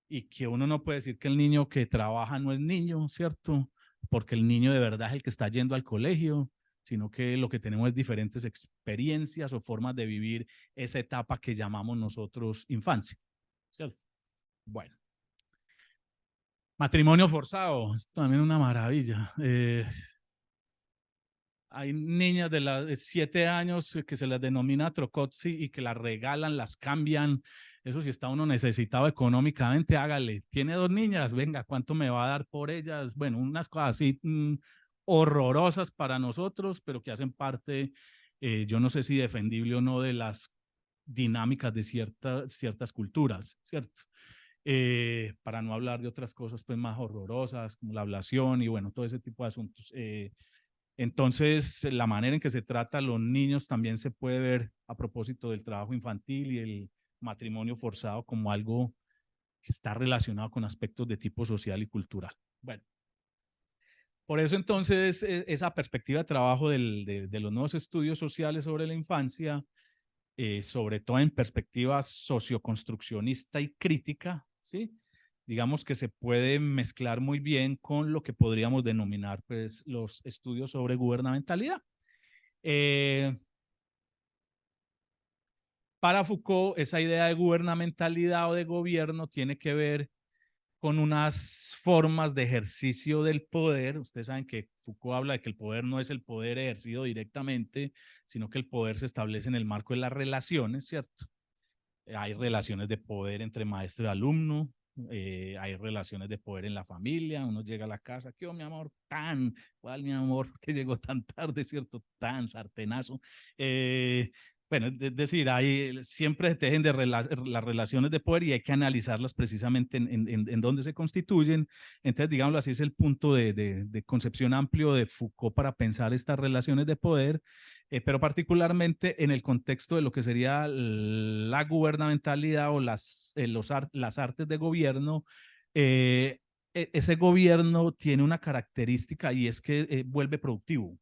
S2: y que uno no puede decir que el niño que trabaja no es niño, ¿cierto? Porque el niño de verdad es el que está yendo al colegio, sino que lo que tenemos es diferentes experiencias o formas de vivir esa etapa que llamamos nosotros infancia, ¿cierto? Bueno, matrimonio forzado, es también una maravilla. Hay niñas de 7 años que se les denomina trocotsi y que las regalan, las cambian. Eso si está uno necesitado económicamente, hágale. Tiene 2 niñas, venga, ¿cuánto me va a dar por ellas? Bueno, unas cosas así horrorosas para nosotros, pero que hacen parte, yo no sé si defendible o no, de las dinámicas de ciertas culturas, ¿cierto? Para no hablar de otras cosas pues más horrorosas, como la ablación y bueno, todo ese tipo de asuntos. Entonces, la manera en que se trata a los niños también se puede ver a propósito del trabajo infantil y el matrimonio forzado como algo que está relacionado con aspectos de tipo social y cultural. Bueno, por eso entonces esa perspectiva de trabajo de los nuevos estudios sociales sobre la infancia, sobre todo en perspectiva socioconstruccionista y crítica, ¿sí? Digamos que se puede mezclar muy bien con lo que podríamos denominar pues, los estudios sobre gubernamentalidad. Eh, para Foucault, esa idea de gubernamentalidad o de gobierno tiene que ver con unas formas de ejercicio del poder. Ustedes saben que Foucault habla de que el poder no es el poder ejercido directamente, sino que el poder se establece en el marco de las relaciones, ¿cierto? Hay relaciones de poder entre maestro y alumno, hay relaciones de poder en la familia, uno llega a la casa, ¿qué mi amor? ¿Cuál mi amor? Que llegó tan tarde, ¿cierto? Tan sartenazo. Bueno, es decir, hay, siempre se tejen de las relaciones de poder y hay que analizarlas precisamente en dónde se constituyen. Entonces, digámoslo así, es el punto de concepción amplio de Foucault para pensar estas relaciones de poder, pero particularmente en el contexto de lo que sería la gubernamentalidad o las artes de gobierno. Ese gobierno tiene una característica y es que vuelve productivo.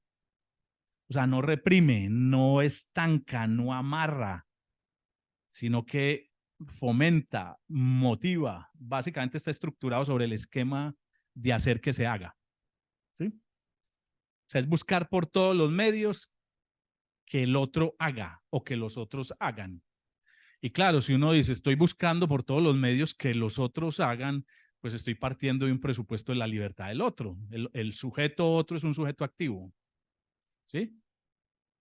S2: O sea, no reprime, no estanca, no amarra, sino que fomenta, motiva. Básicamente está estructurado sobre el esquema de hacer que se haga. ¿Sí? O sea, es buscar por todos los medios que el otro haga o que los otros hagan. Y claro, si uno dice, estoy buscando por todos los medios que los otros hagan, pues estoy partiendo de un presupuesto de la libertad del otro. El sujeto otro es un sujeto activo. ¿Sí?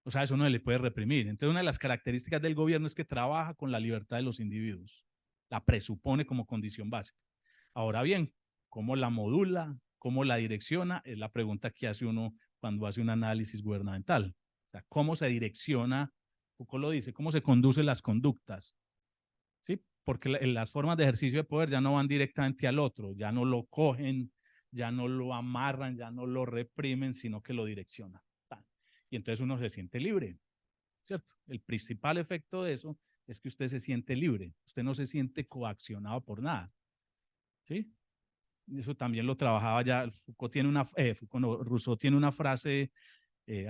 S2: O sea, eso no se le puede reprimir. Entonces, una de las características del gobierno es que trabaja con la libertad de los individuos. La presupone como condición básica. Ahora bien, ¿cómo la modula? ¿Cómo la direcciona? Es la pregunta que hace uno cuando hace un análisis gubernamental. O sea, ¿cómo se direcciona? Foucault lo dice, ¿cómo se conducen las conductas? ¿Sí? Porque las formas de ejercicio de poder ya no van directamente al otro, ya no lo cogen, ya no lo amarran, ya no lo reprimen, sino que lo direccionan. Y entonces uno se siente libre, ¿cierto? El principal efecto de eso es que usted se siente libre, usted no se siente coaccionado por nada, ¿sí? Eso también lo trabajaba ya, Foucault tiene Foucault no, Rousseau tiene una frase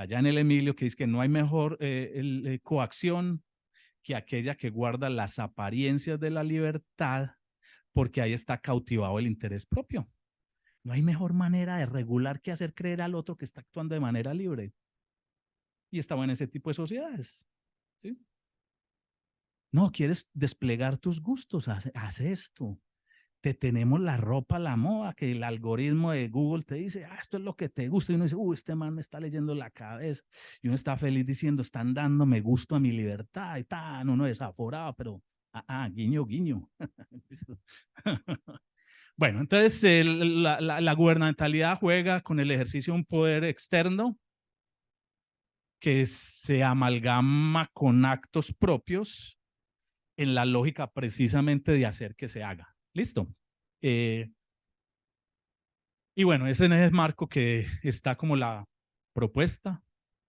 S2: allá en el Emilio que dice que no hay mejor coacción que aquella que guarda las apariencias de la libertad, porque ahí está cautivado el interés propio. No hay mejor manera de regular que hacer creer al otro que está actuando de manera libre. Y estaba en ese tipo de sociedades. ¿Sí? No, quieres desplegar tus gustos, haz esto. Te tenemos la ropa, la moda, que el algoritmo de Google te dice, esto es lo que te gusta. Y uno dice, este man me está leyendo la cabeza. Y uno está feliz diciendo, están dando me gusto a mi libertad y tal. Uno desaforado, pero, guiño, guiño. Bueno, entonces la gubernamentalidad juega con el ejercicio de un poder externo que se amalgama con actos propios en la lógica precisamente de hacer que se haga. ¿Listo? Y bueno, ese es el marco que está como la propuesta,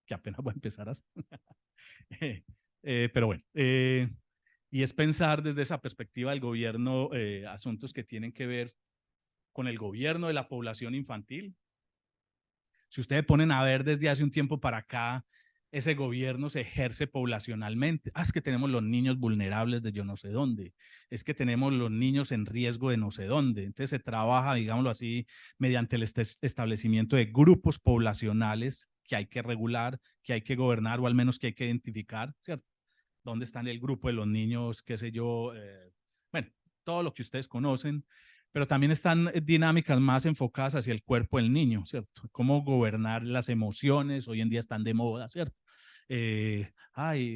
S2: que apenas voy a empezar a hacer. Pero bueno, y es pensar desde esa perspectiva del gobierno asuntos que tienen que ver con el gobierno de la población infantil. Si ustedes ponen a ver desde hace un tiempo para acá, ese gobierno se ejerce poblacionalmente. Es que tenemos los niños vulnerables de yo no sé dónde. Es que tenemos los niños en riesgo de no sé dónde. Entonces se trabaja, digámoslo así, mediante el establecimiento de grupos poblacionales que hay que regular, que hay que gobernar o al menos que hay que identificar, ¿cierto? ¿Dónde están el grupo de los niños, qué sé yo? Bueno, todo lo que ustedes conocen, pero también están dinámicas más enfocadas hacia el cuerpo del niño, ¿cierto? Cómo gobernar las emociones, hoy en día están de moda, ¿cierto?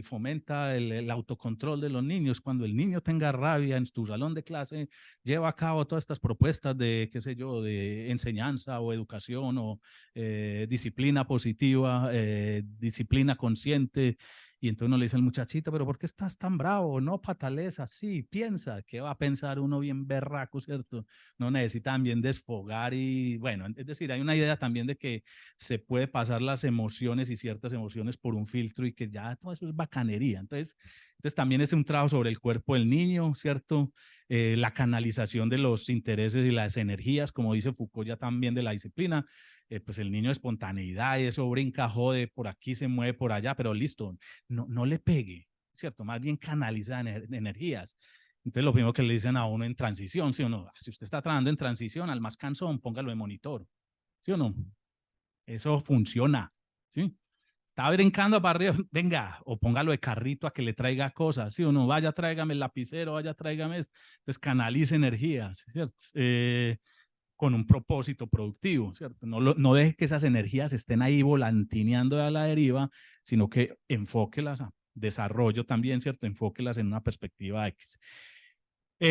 S2: Fomenta el autocontrol de los niños. Cuando el niño tenga rabia en tu salón de clase, lleva a cabo todas estas propuestas de, qué sé yo, de enseñanza o educación o disciplina positiva, disciplina consciente. Y entonces uno le dice al muchachito, pero ¿por qué estás tan bravo? No patales así, piensa. ¿Qué va a pensar uno bien berraco, cierto? No necesita también desfogar y, bueno, es decir, hay una idea también de que se puede pasar las emociones y ciertas emociones por un filtro y que ya todo eso es bacanería. Entonces también es un trabajo sobre el cuerpo del niño, ¿cierto? La canalización de los intereses y las energías, como dice Foucault ya también de la disciplina. Pues el niño de espontaneidad y eso brinca, jode, por aquí se mueve por allá, pero listo, no le pegue, ¿cierto? Más bien canaliza energías. Entonces lo primero que le dicen a uno en transición, ¿sí o no? Si usted está trabajando en transición, al más cansón, póngalo de monitor, ¿sí o no? Eso funciona, ¿sí? Está brincando para arriba, venga, o póngalo de carrito a que le traiga cosas, ¿sí o no? Vaya, tráigame el lapicero, vaya, tráigame esto. Entonces canalice energías, ¿cierto? Con un propósito productivo, ¿cierto? No deje que esas energías estén ahí volantineando a la deriva, sino que enfóquelas a desarrollo también, ¿cierto? Enfóquelas en una perspectiva X.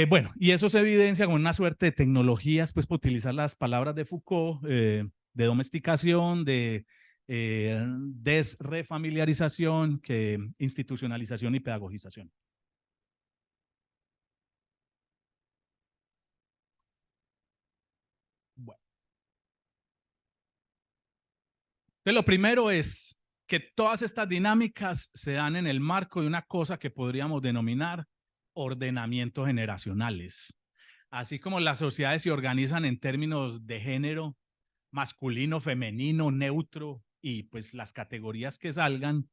S2: Bueno, y eso se evidencia con una suerte de tecnologías, pues, para utilizar las palabras de Foucault, de domesticación, de desrefamiliarización, que institucionalización y pedagogización. Bueno, entonces lo primero es que todas estas dinámicas se dan en el marco de una cosa que podríamos denominar ordenamientos generacionales. Así como las sociedades se organizan en términos de género, masculino, femenino, neutro, y pues las categorías que salgan,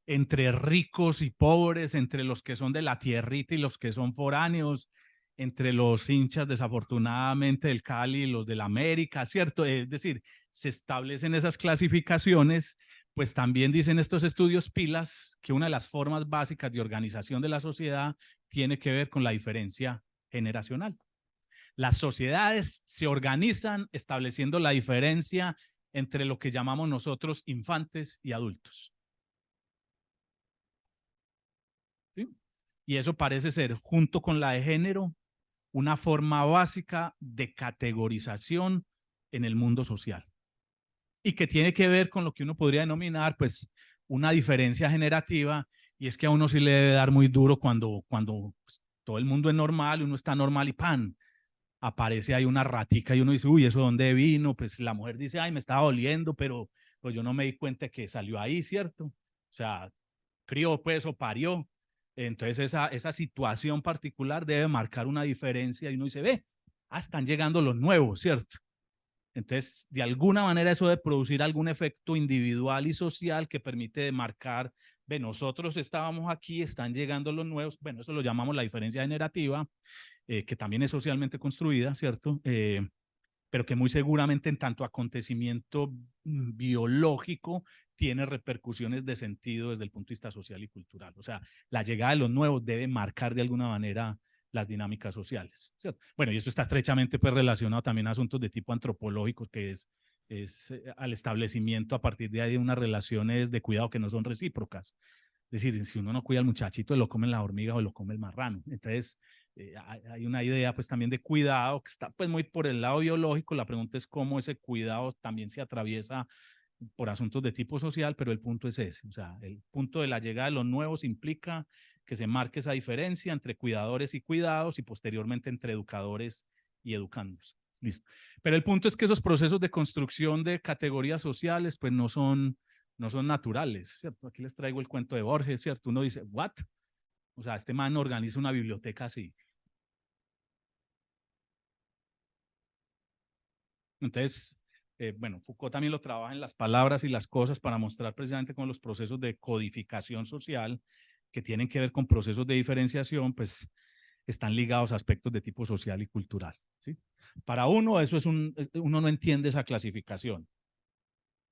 S2: entre ricos y pobres, entre los que son de la tierrita y los que son foráneos, entre los hinchas desafortunadamente del Cali y los del América, ¿cierto? Es decir, se establecen esas clasificaciones, pues también dicen estos estudios pilas que una de las formas básicas de organización de la sociedad tiene que ver con la diferencia generacional. Las sociedades se organizan estableciendo la diferencia entre lo que llamamos nosotros infantes y adultos. ¿Sí? Y eso parece ser, junto con la de género, una forma básica de categorización en el mundo social. Y que tiene que ver con lo que uno podría denominar, pues, una diferencia generativa, y es que a uno sí le debe dar muy duro cuando pues, todo el mundo es normal, uno está normal y ¡pan! Aparece ahí una ratica y uno dice, uy, ¿eso dónde vino? Pues la mujer dice, ay, me estaba doliendo, pero pues yo no me di cuenta que salió ahí, ¿cierto? O sea, crió pues o parió. Entonces esa situación particular debe marcar una diferencia y uno dice, ve, están llegando los nuevos, ¿cierto? Entonces, de alguna manera eso debe producir algún efecto individual y social que permite marcar, ve, nosotros estábamos aquí, están llegando los nuevos, bueno, eso lo llamamos la diferencia generativa, que también es socialmente construida, ¿cierto? Pero que muy seguramente en tanto acontecimiento biológico tiene repercusiones de sentido desde el punto de vista social y cultural. O sea, la llegada de los nuevos debe marcar de alguna manera las dinámicas sociales, ¿cierto? Bueno, y eso está estrechamente pues, relacionado también a asuntos de tipo antropológico, que es al establecimiento a partir de ahí de unas relaciones de cuidado que no son recíprocas. Es decir, si uno no cuida al muchachito, lo come la hormiga o lo come el marrano. Entonces, hay una idea pues también de cuidado que está pues muy por el lado biológico. La pregunta es cómo ese cuidado también se atraviesa por asuntos de tipo social, pero el punto es ese. O sea, el punto de la llegada de los nuevos implica que se marque esa diferencia entre cuidadores y cuidados y posteriormente entre educadores y educandos. Listo. Pero el punto es que esos procesos de construcción de categorías sociales pues no son naturales, ¿cierto? Aquí les traigo el cuento de Borges, ¿cierto? Uno dice, ¿what? O sea, este man organiza una biblioteca así. Entonces, bueno, Foucault también lo trabaja en las palabras y las cosas para mostrar precisamente cómo los procesos de codificación social que tienen que ver con procesos de diferenciación, pues están ligados a aspectos de tipo social y cultural, ¿sí? Para uno, eso es uno no entiende esa clasificación.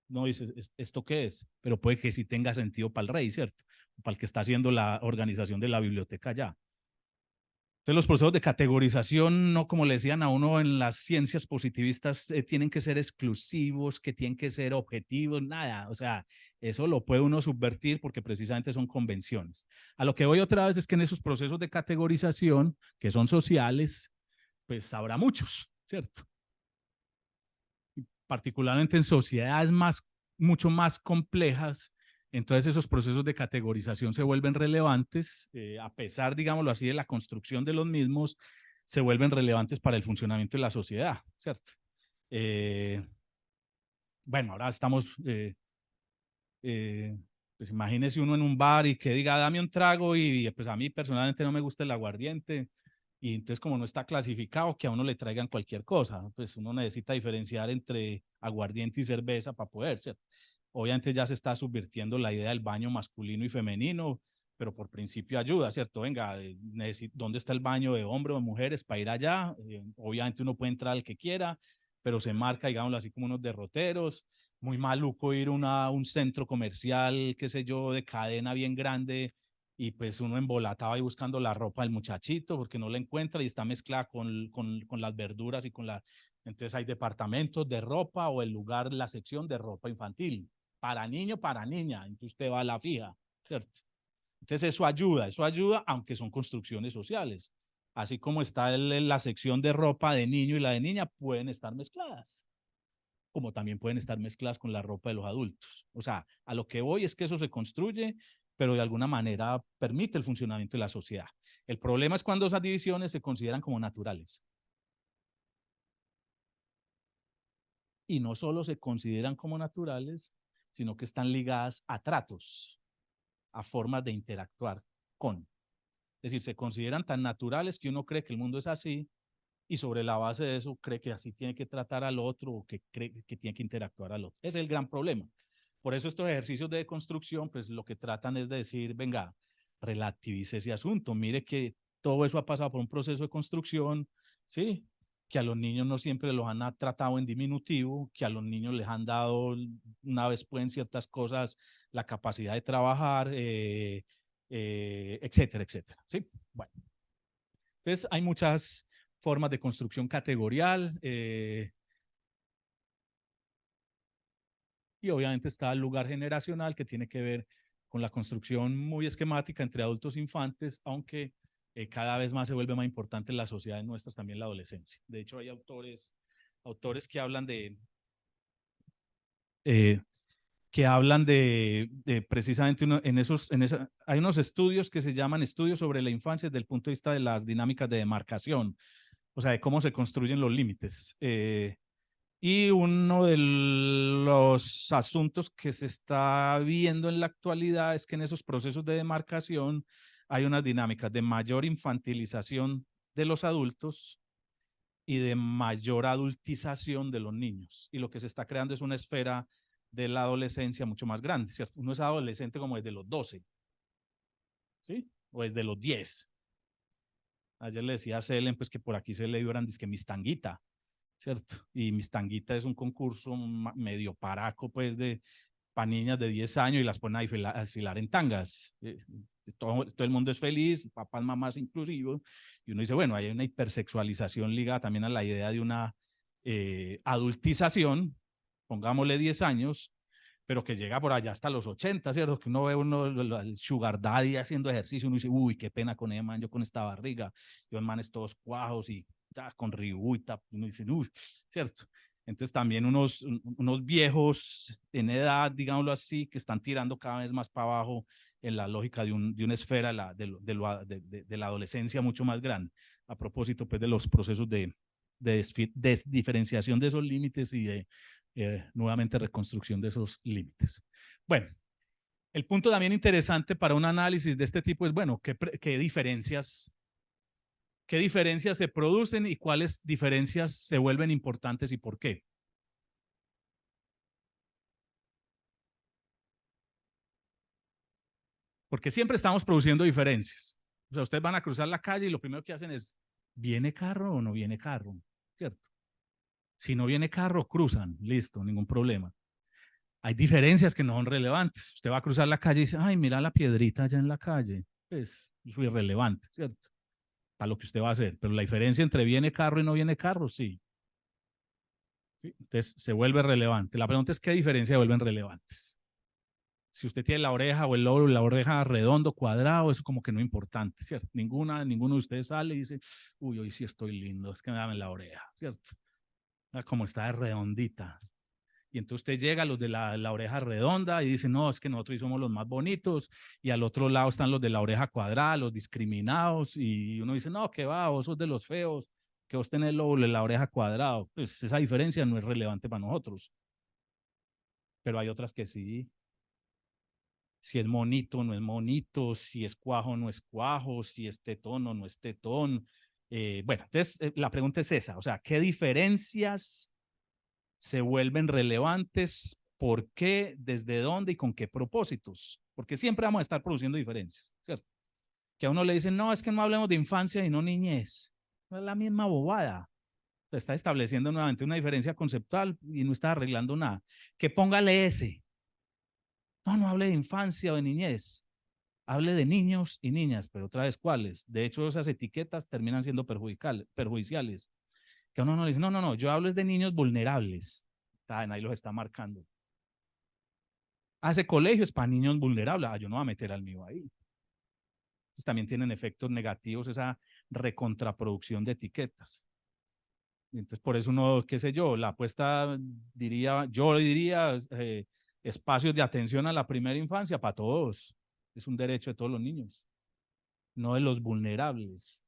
S2: No dice, ¿esto qué es? Pero puede que sí tenga sentido para el rey, ¿cierto? Para el que está haciendo la organización de la biblioteca ya. Entonces, los procesos de categorización, no como le decían a uno en las ciencias positivistas, tienen que ser exclusivos, que tienen que ser objetivos, nada. O sea, eso lo puede uno subvertir porque precisamente son convenciones. A lo que voy otra vez es que en esos procesos de categorización, que son sociales, pues habrá muchos, ¿cierto? Particularmente en sociedades mucho más complejas, entonces esos procesos de categorización se vuelven relevantes, a pesar, digámoslo así, de la construcción de los mismos, se vuelven relevantes para el funcionamiento de la sociedad, ¿cierto? Bueno, ahora estamos, pues imagínese uno en un bar y que diga, dame un trago y pues a mí personalmente no me gusta el aguardiente, y entonces como no está clasificado, que a uno le traigan cualquier cosa, pues uno necesita diferenciar entre aguardiente y cerveza para poder, ¿cierto? Obviamente ya se está subvirtiendo la idea del baño masculino y femenino, pero por principio ayuda, ¿cierto? Venga, ¿dónde está el baño de hombres o mujeres para ir allá? Obviamente uno puede entrar al que quiera, pero se marca, digámoslo así, como unos derroteros. Muy maluco ir a un centro comercial, qué sé yo, de cadena bien grande, y pues uno embolatado ahí buscando la ropa del muchachito porque no la encuentra y está mezclada con las verduras y con la... Entonces hay departamentos de ropa o el lugar, la sección de ropa infantil, para niño, para niña, entonces usted va a la fija, ¿cierto? Entonces eso ayuda, aunque son construcciones sociales. Así como está la sección de ropa de niño y la de niña, pueden estar mezcladas, como también pueden estar mezcladas con la ropa de los adultos. O sea, a lo que voy es que eso se construye, pero de alguna manera permite el funcionamiento de la sociedad. El problema es cuando esas divisiones se consideran como naturales. Y no solo se consideran como naturales, sino que están ligadas a tratos, a formas de interactuar con. Es decir, se consideran tan naturales que uno cree que el mundo es así y sobre la base de eso cree que así tiene que tratar al otro o que cree que tiene que interactuar al otro. Ese es el gran problema. Por eso estos ejercicios de deconstrucción, pues lo que tratan es de decir, venga, relativice ese asunto, mire que todo eso ha pasado por un proceso de construcción, ¿sí? Que a los niños no siempre los han tratado en diminutivo, que a los niños les han dado, una vez pueden ciertas cosas, la capacidad de trabajar, etcétera, etcétera, ¿sí? Bueno, entonces hay muchas formas de construcción categorial, y obviamente está el lugar generacional que tiene que ver con la construcción muy esquemática entre adultos e infantes, aunque cada vez más se vuelve más importante en las sociedades nuestras también la adolescencia. De hecho, hay autores eh, que hablan de precisamente hay unos estudios que se llaman estudios sobre la infancia desde el punto de vista de las dinámicas de demarcación, o sea, de cómo se construyen los límites. Y uno de los asuntos que se está viendo en la actualidad es que en esos procesos de demarcación hay unas dinámicas de mayor infantilización de los adultos y de mayor adultización de los niños. Y lo que se está creando es una esfera de la adolescencia mucho más grande, ¿cierto? Uno es adolescente como desde los 12, ¿sí? O desde los 10. Ayer le decía a Selen, pues que por aquí se le vibran, que mis tanguita, ¿cierto? Y Mis Tanguita es un concurso medio paraco, pues, para niñas de 10 años y las ponen a desfilar en tangas. Todo el mundo es feliz, papás, mamás inclusivos, y uno dice, bueno, hay una hipersexualización ligada también a la idea de una adultización, pongámosle 10 años, pero que llega por allá hasta los 80, ¿cierto? Que uno ve el sugar daddy haciendo ejercicio, uno dice, uy, qué pena con ese man, yo con esta barriga, yo en manes todos cuajos y con ribuita, uno dice, uy, ¿cierto? Entonces también unos viejos en edad, digámoslo así, que están tirando cada vez más para abajo en la lógica de una esfera de la adolescencia mucho más grande. A propósito, pues, de los procesos de diferenciación de esos límites y de nuevamente reconstrucción de esos límites. Bueno, el punto también interesante para un análisis de este tipo es, bueno, ¿qué diferencias se producen y cuáles diferencias se vuelven importantes y por qué? Porque siempre estamos produciendo diferencias. O sea, ustedes van a cruzar la calle y lo primero que hacen es, ¿viene carro o no viene carro? ¿Cierto? Si no viene carro, cruzan, listo, ningún problema. Hay diferencias que no son relevantes. Usted va a cruzar la calle y dice, ay, mira la piedrita allá en la calle. Pues, es irrelevante, ¿cierto? Para lo que usted va a hacer. Pero la diferencia entre viene carro y no viene carro, sí. ¿Sí? Entonces, se vuelve relevante. La pregunta es, ¿qué diferencias vuelven relevantes? Si usted tiene la oreja o el lóbulo, la oreja redondo, cuadrado, eso como que no es importante, ¿cierto? Ninguno de ustedes sale y dice, uy, hoy sí estoy lindo, es que me dan la oreja, ¿cierto? Como está de redondita. Y entonces usted llega a los de la oreja redonda y dice, no, es que nosotros somos los más bonitos, y al otro lado están los de la oreja cuadrada, los discriminados, y uno dice, no, que va, vos sos de los feos, que vos tenés la oreja cuadrada. Pues esa diferencia no es relevante para nosotros, pero hay otras que sí. Si es monito, no es monito, si es cuajo, no es cuajo, si es tetón o no es tetón. Bueno, entonces la pregunta es esa, o sea, ¿qué diferencias se vuelven relevantes? ¿Por qué? ¿Desde dónde y con qué propósitos? Porque siempre vamos a estar produciendo diferencias, ¿cierto? Que a uno le dicen, no, es que no hablemos de infancia y no niñez. No es la misma bobada. Se está estableciendo nuevamente una diferencia conceptual y no está arreglando nada. Que póngale ese. No, no hable de infancia o de niñez. Hable de niños y niñas, pero otra vez, ¿cuáles? De hecho, esas etiquetas terminan siendo perjudiciales. Que uno no le dice, no, no, no, yo hablo es de niños vulnerables. Ahí los está marcando. Hace colegios para niños vulnerables. Yo no voy a meter al mío ahí. Entonces, también tienen efectos negativos esa recontraproducción de etiquetas. Entonces, por eso uno, qué sé yo, la apuesta yo diría, espacios de atención a la primera infancia para todos. Es un derecho de todos los niños, no de los vulnerables.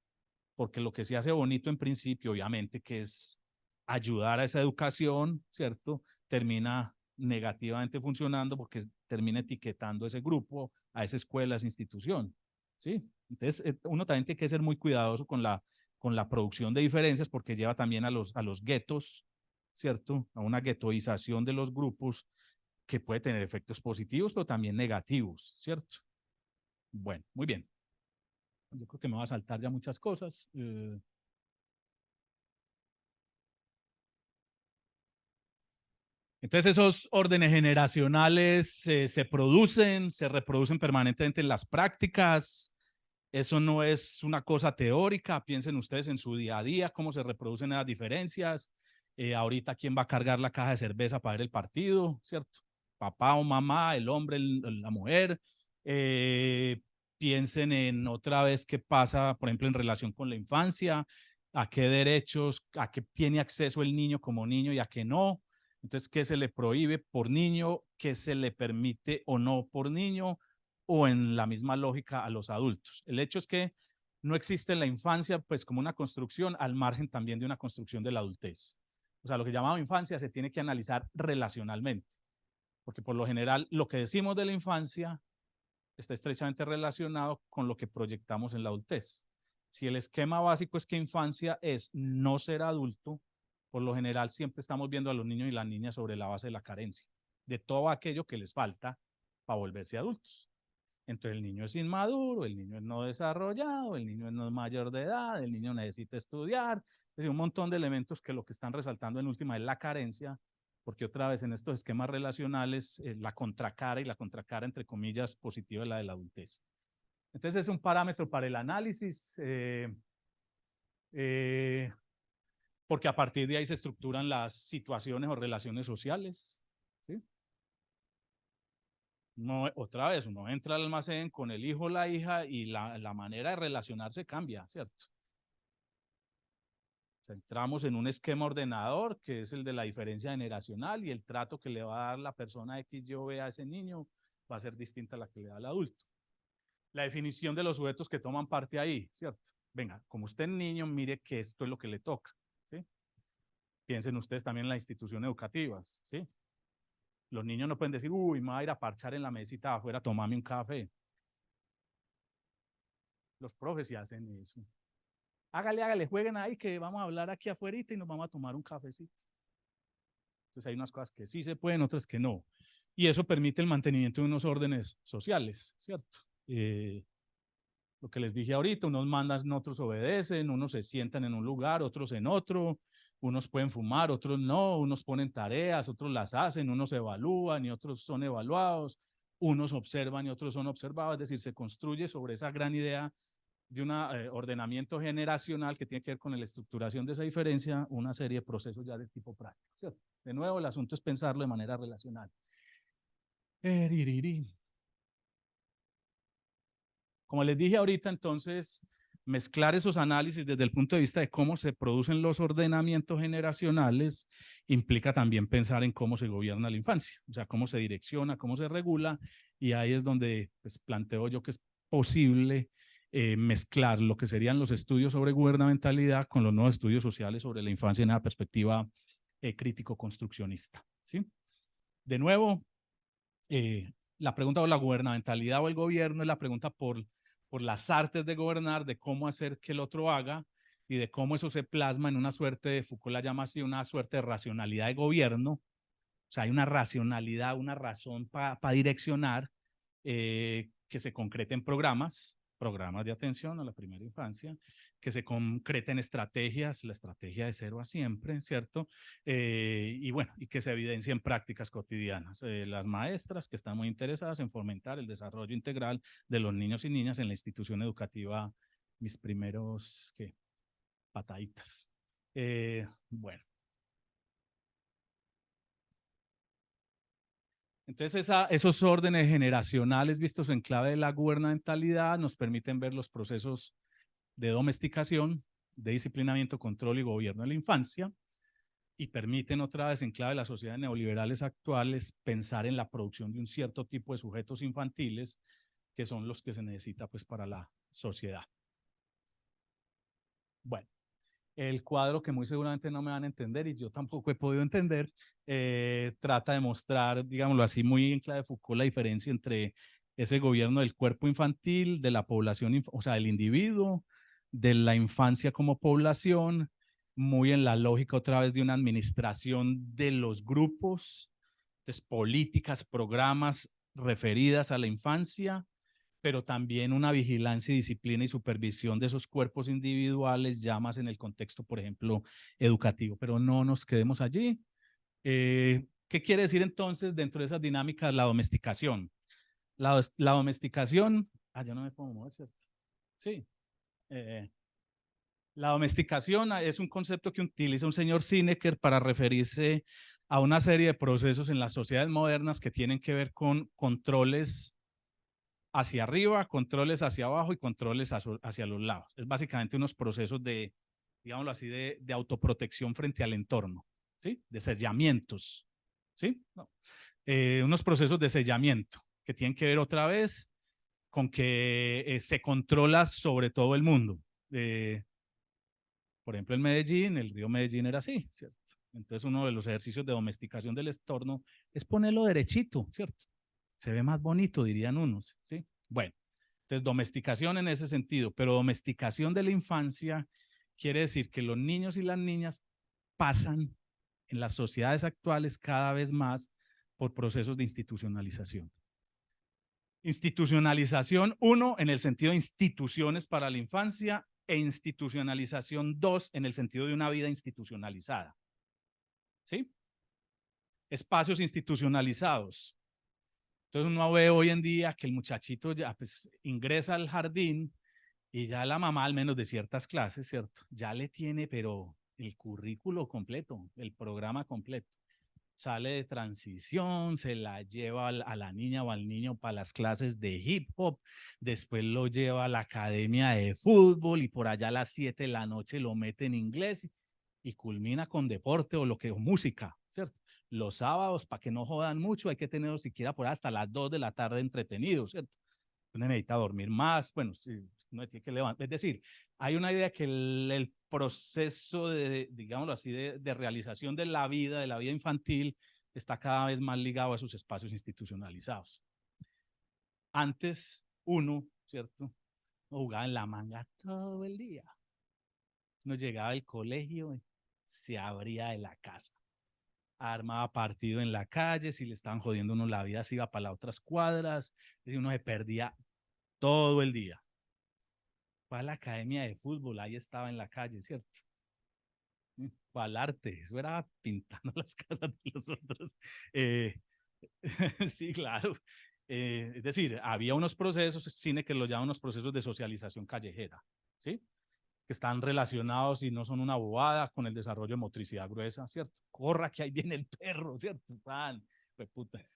S2: Porque lo que se hace bonito en principio, obviamente, que es ayudar a esa educación, ¿cierto? Termina negativamente funcionando porque termina etiquetando a ese grupo, a esa escuela, a esa institución, ¿sí? Entonces, uno también tiene que ser muy cuidadoso con la producción de diferencias porque lleva también a los guetos, ¿cierto? A una guetoización de los grupos que puede tener efectos positivos, pero también negativos, ¿cierto? Bueno, muy bien. Yo creo que me va a saltar ya muchas cosas. Entonces esos órdenes generacionales se producen, se reproducen permanentemente en las prácticas. Eso no es una cosa teórica. Piensen ustedes en su día a día, cómo se reproducen esas diferencias. Ahorita, ¿quién va a cargar la caja de cerveza para ver el partido? ¿Cierto? Papá o mamá, el hombre, la mujer. Eh, Piensen en otra vez qué pasa, por ejemplo, en relación con la infancia, a qué derechos, a qué tiene acceso el niño como niño y a qué no. Entonces, ¿qué se le prohíbe por niño? ¿Qué se le permite o no por niño? O en la misma lógica a los adultos. El hecho es que no existe la infancia pues como una construcción al margen también de una construcción de la adultez. O sea, lo que llamamos infancia se tiene que analizar relacionalmente, porque por lo general lo que decimos de la infancia está estrechamente relacionado con lo que proyectamos en la adultez. Si el esquema básico es que infancia es no ser adulto, por lo general siempre estamos viendo a los niños y las niñas sobre la base de la carencia, de todo aquello que les falta para volverse adultos. Entonces el niño es inmaduro, el niño es no desarrollado, el niño no es mayor de edad, el niño necesita estudiar, es decir, un montón de elementos que lo que están resaltando en última es la carencia, porque otra vez en estos esquemas relacionales, la contracara y la contracara entre comillas positiva es la de la adultez. Entonces es un parámetro para el análisis, porque a partir de ahí se estructuran las situaciones o relaciones sociales, ¿sí? No, otra vez, uno entra al almacén con el hijo o la hija y la manera de relacionarse cambia, ¿cierto? O sea, entramos en un esquema ordenador que es el de la diferencia generacional y el trato que le va a dar la persona X, Y o B a ese niño va a ser distinta a la que le da al adulto. La definición de los sujetos que toman parte ahí, ¿cierto? Venga, como usted es niño, mire que esto es lo que le toca, ¿sí? Piensen ustedes también en las instituciones educativas, ¿sí? Los niños no pueden decir, uy, me voy a ir a parchar en la mesita de afuera, tomame un café. Los profes sí hacen eso. Hágale, jueguen ahí que vamos a hablar aquí afuera y nos vamos a tomar un cafecito. Entonces hay unas cosas que sí se pueden, otras que no. Y eso permite el mantenimiento de unos órdenes sociales, ¿cierto? Lo que les dije ahorita, unos mandan, otros obedecen, unos se sientan en un lugar, otros en otro, unos pueden fumar, otros no, unos ponen tareas, otros las hacen, unos evalúan y otros son evaluados, unos observan y otros son observados, es decir, se construye sobre esa gran idea de un ordenamiento generacional que tiene que ver con la estructuración de esa diferencia, una serie de procesos ya de tipo práctico, ¿cierto? De nuevo, el asunto es pensarlo de manera relacional. Como les dije ahorita, entonces, mezclar esos análisis desde el punto de vista de cómo se producen los ordenamientos generacionales implica también pensar en cómo se gobierna la infancia, o sea, cómo se direcciona, cómo se regula, y ahí es donde pues, planteo yo que es posible mezclar lo que serían los estudios sobre gubernamentalidad con los nuevos estudios sociales sobre la infancia en una perspectiva crítico-construccionista, ¿sí? De nuevo, la pregunta por la gubernamentalidad o el gobierno es la pregunta por las artes de gobernar, de cómo hacer que el otro haga y de cómo eso se plasma en una suerte, de Foucault la llama así, una suerte de racionalidad de gobierno. O sea, hay una racionalidad, una razón para direccionar que se concreta en programas de atención a la primera infancia, que se concreta en estrategias, la estrategia de 0 a siempre, ¿cierto? Y bueno, y que se evidencia en prácticas cotidianas. Las maestras que están muy interesadas en fomentar el desarrollo integral de los niños y niñas en la institución educativa, mis primeros, ¿qué? Pataditas. Bueno. Entonces, esos órdenes generacionales vistos en clave de la gubernamentalidad nos permiten ver los procesos de domesticación, de disciplinamiento, control y gobierno de la infancia, y permiten otra vez en clave de las sociedades neoliberales actuales pensar en la producción de un cierto tipo de sujetos infantiles que son los que se necesita pues para la sociedad. Bueno. El cuadro que muy seguramente no me van a entender y yo tampoco he podido entender, trata de mostrar, digámoslo así, muy en clave de Foucault, la diferencia entre ese gobierno del cuerpo infantil, de la población, o sea, del individuo, de la infancia como población, muy en la lógica otra vez de una administración de los grupos, entonces, políticas, programas referidas a la infancia, pero también una vigilancia, disciplina y supervisión de esos cuerpos individuales, ya más en el contexto, por ejemplo, educativo. Pero no nos quedemos allí. ¿Qué quiere decir entonces dentro de esas dinámicas la domesticación? La domesticación, yo no me puedo mover, ¿cierto? Sí. La domesticación es un concepto que utiliza un señor Sineker para referirse a una serie de procesos en las sociedades modernas que tienen que ver con controles hacia arriba, controles hacia abajo y controles hacia los lados. Es básicamente unos procesos de, digámoslo así, de autoprotección frente al entorno, ¿sí? De sellamientos, ¿sí? No. Unos procesos de sellamiento que tienen que ver otra vez con que se controla sobre todo el mundo. Por ejemplo, en Medellín, el río Medellín era así, ¿cierto? Entonces uno de los ejercicios de domesticación del entorno es ponerlo derechito, ¿cierto? Se ve más bonito, dirían unos, ¿sí? Bueno, entonces domesticación en ese sentido, pero domesticación de la infancia quiere decir que los niños y las niñas pasan en las sociedades actuales cada vez más por procesos de institucionalización. Institucionalización, 1, en el sentido de instituciones para la infancia, e institucionalización, 2, en el sentido de una vida institucionalizada. ¿Sí? espacios institucionalizados. Entonces uno ve hoy en día que el muchachito ya pues, ingresa al jardín y ya la mamá, al menos de ciertas clases, ¿cierto? Ya le tiene, pero el currículo completo, el programa completo. Sale de transición, se la lleva a la niña o al niño para las clases de hip hop, después lo lleva a la academia de fútbol y por allá a las 7 de la noche lo mete en inglés y culmina con deporte o lo que o música, ¿cierto? Los sábados, para que no jodan mucho, hay que tenerlos siquiera por hasta las 2 de la tarde entretenidos, ¿cierto? Uno necesita dormir más, bueno, sí, uno tiene que levantar. Es decir, hay una idea que el proceso de, digámoslo así, de realización de la vida infantil, está cada vez más ligado a esos espacios institucionalizados. Antes, uno, ¿cierto? Jugaba en la manga todo el día. Uno llegaba al colegio, se abría de la casa, armaba partido en la calle, si le estaban jodiendo uno la vida, se iba para las otras cuadras, y uno se perdía todo el día. Fue a la academia de fútbol, ahí estaba en la calle, ¿cierto? Fue al arte, eso era pintando las casas de los otros. Sí, claro. Es decir, había unos procesos, cine que lo llaman unos procesos de socialización callejera, ¿sí? Que están relacionados y no son una bobada con el desarrollo de motricidad gruesa, ¿cierto? Corra que ahí viene el perro, ¿cierto? Pan, puta.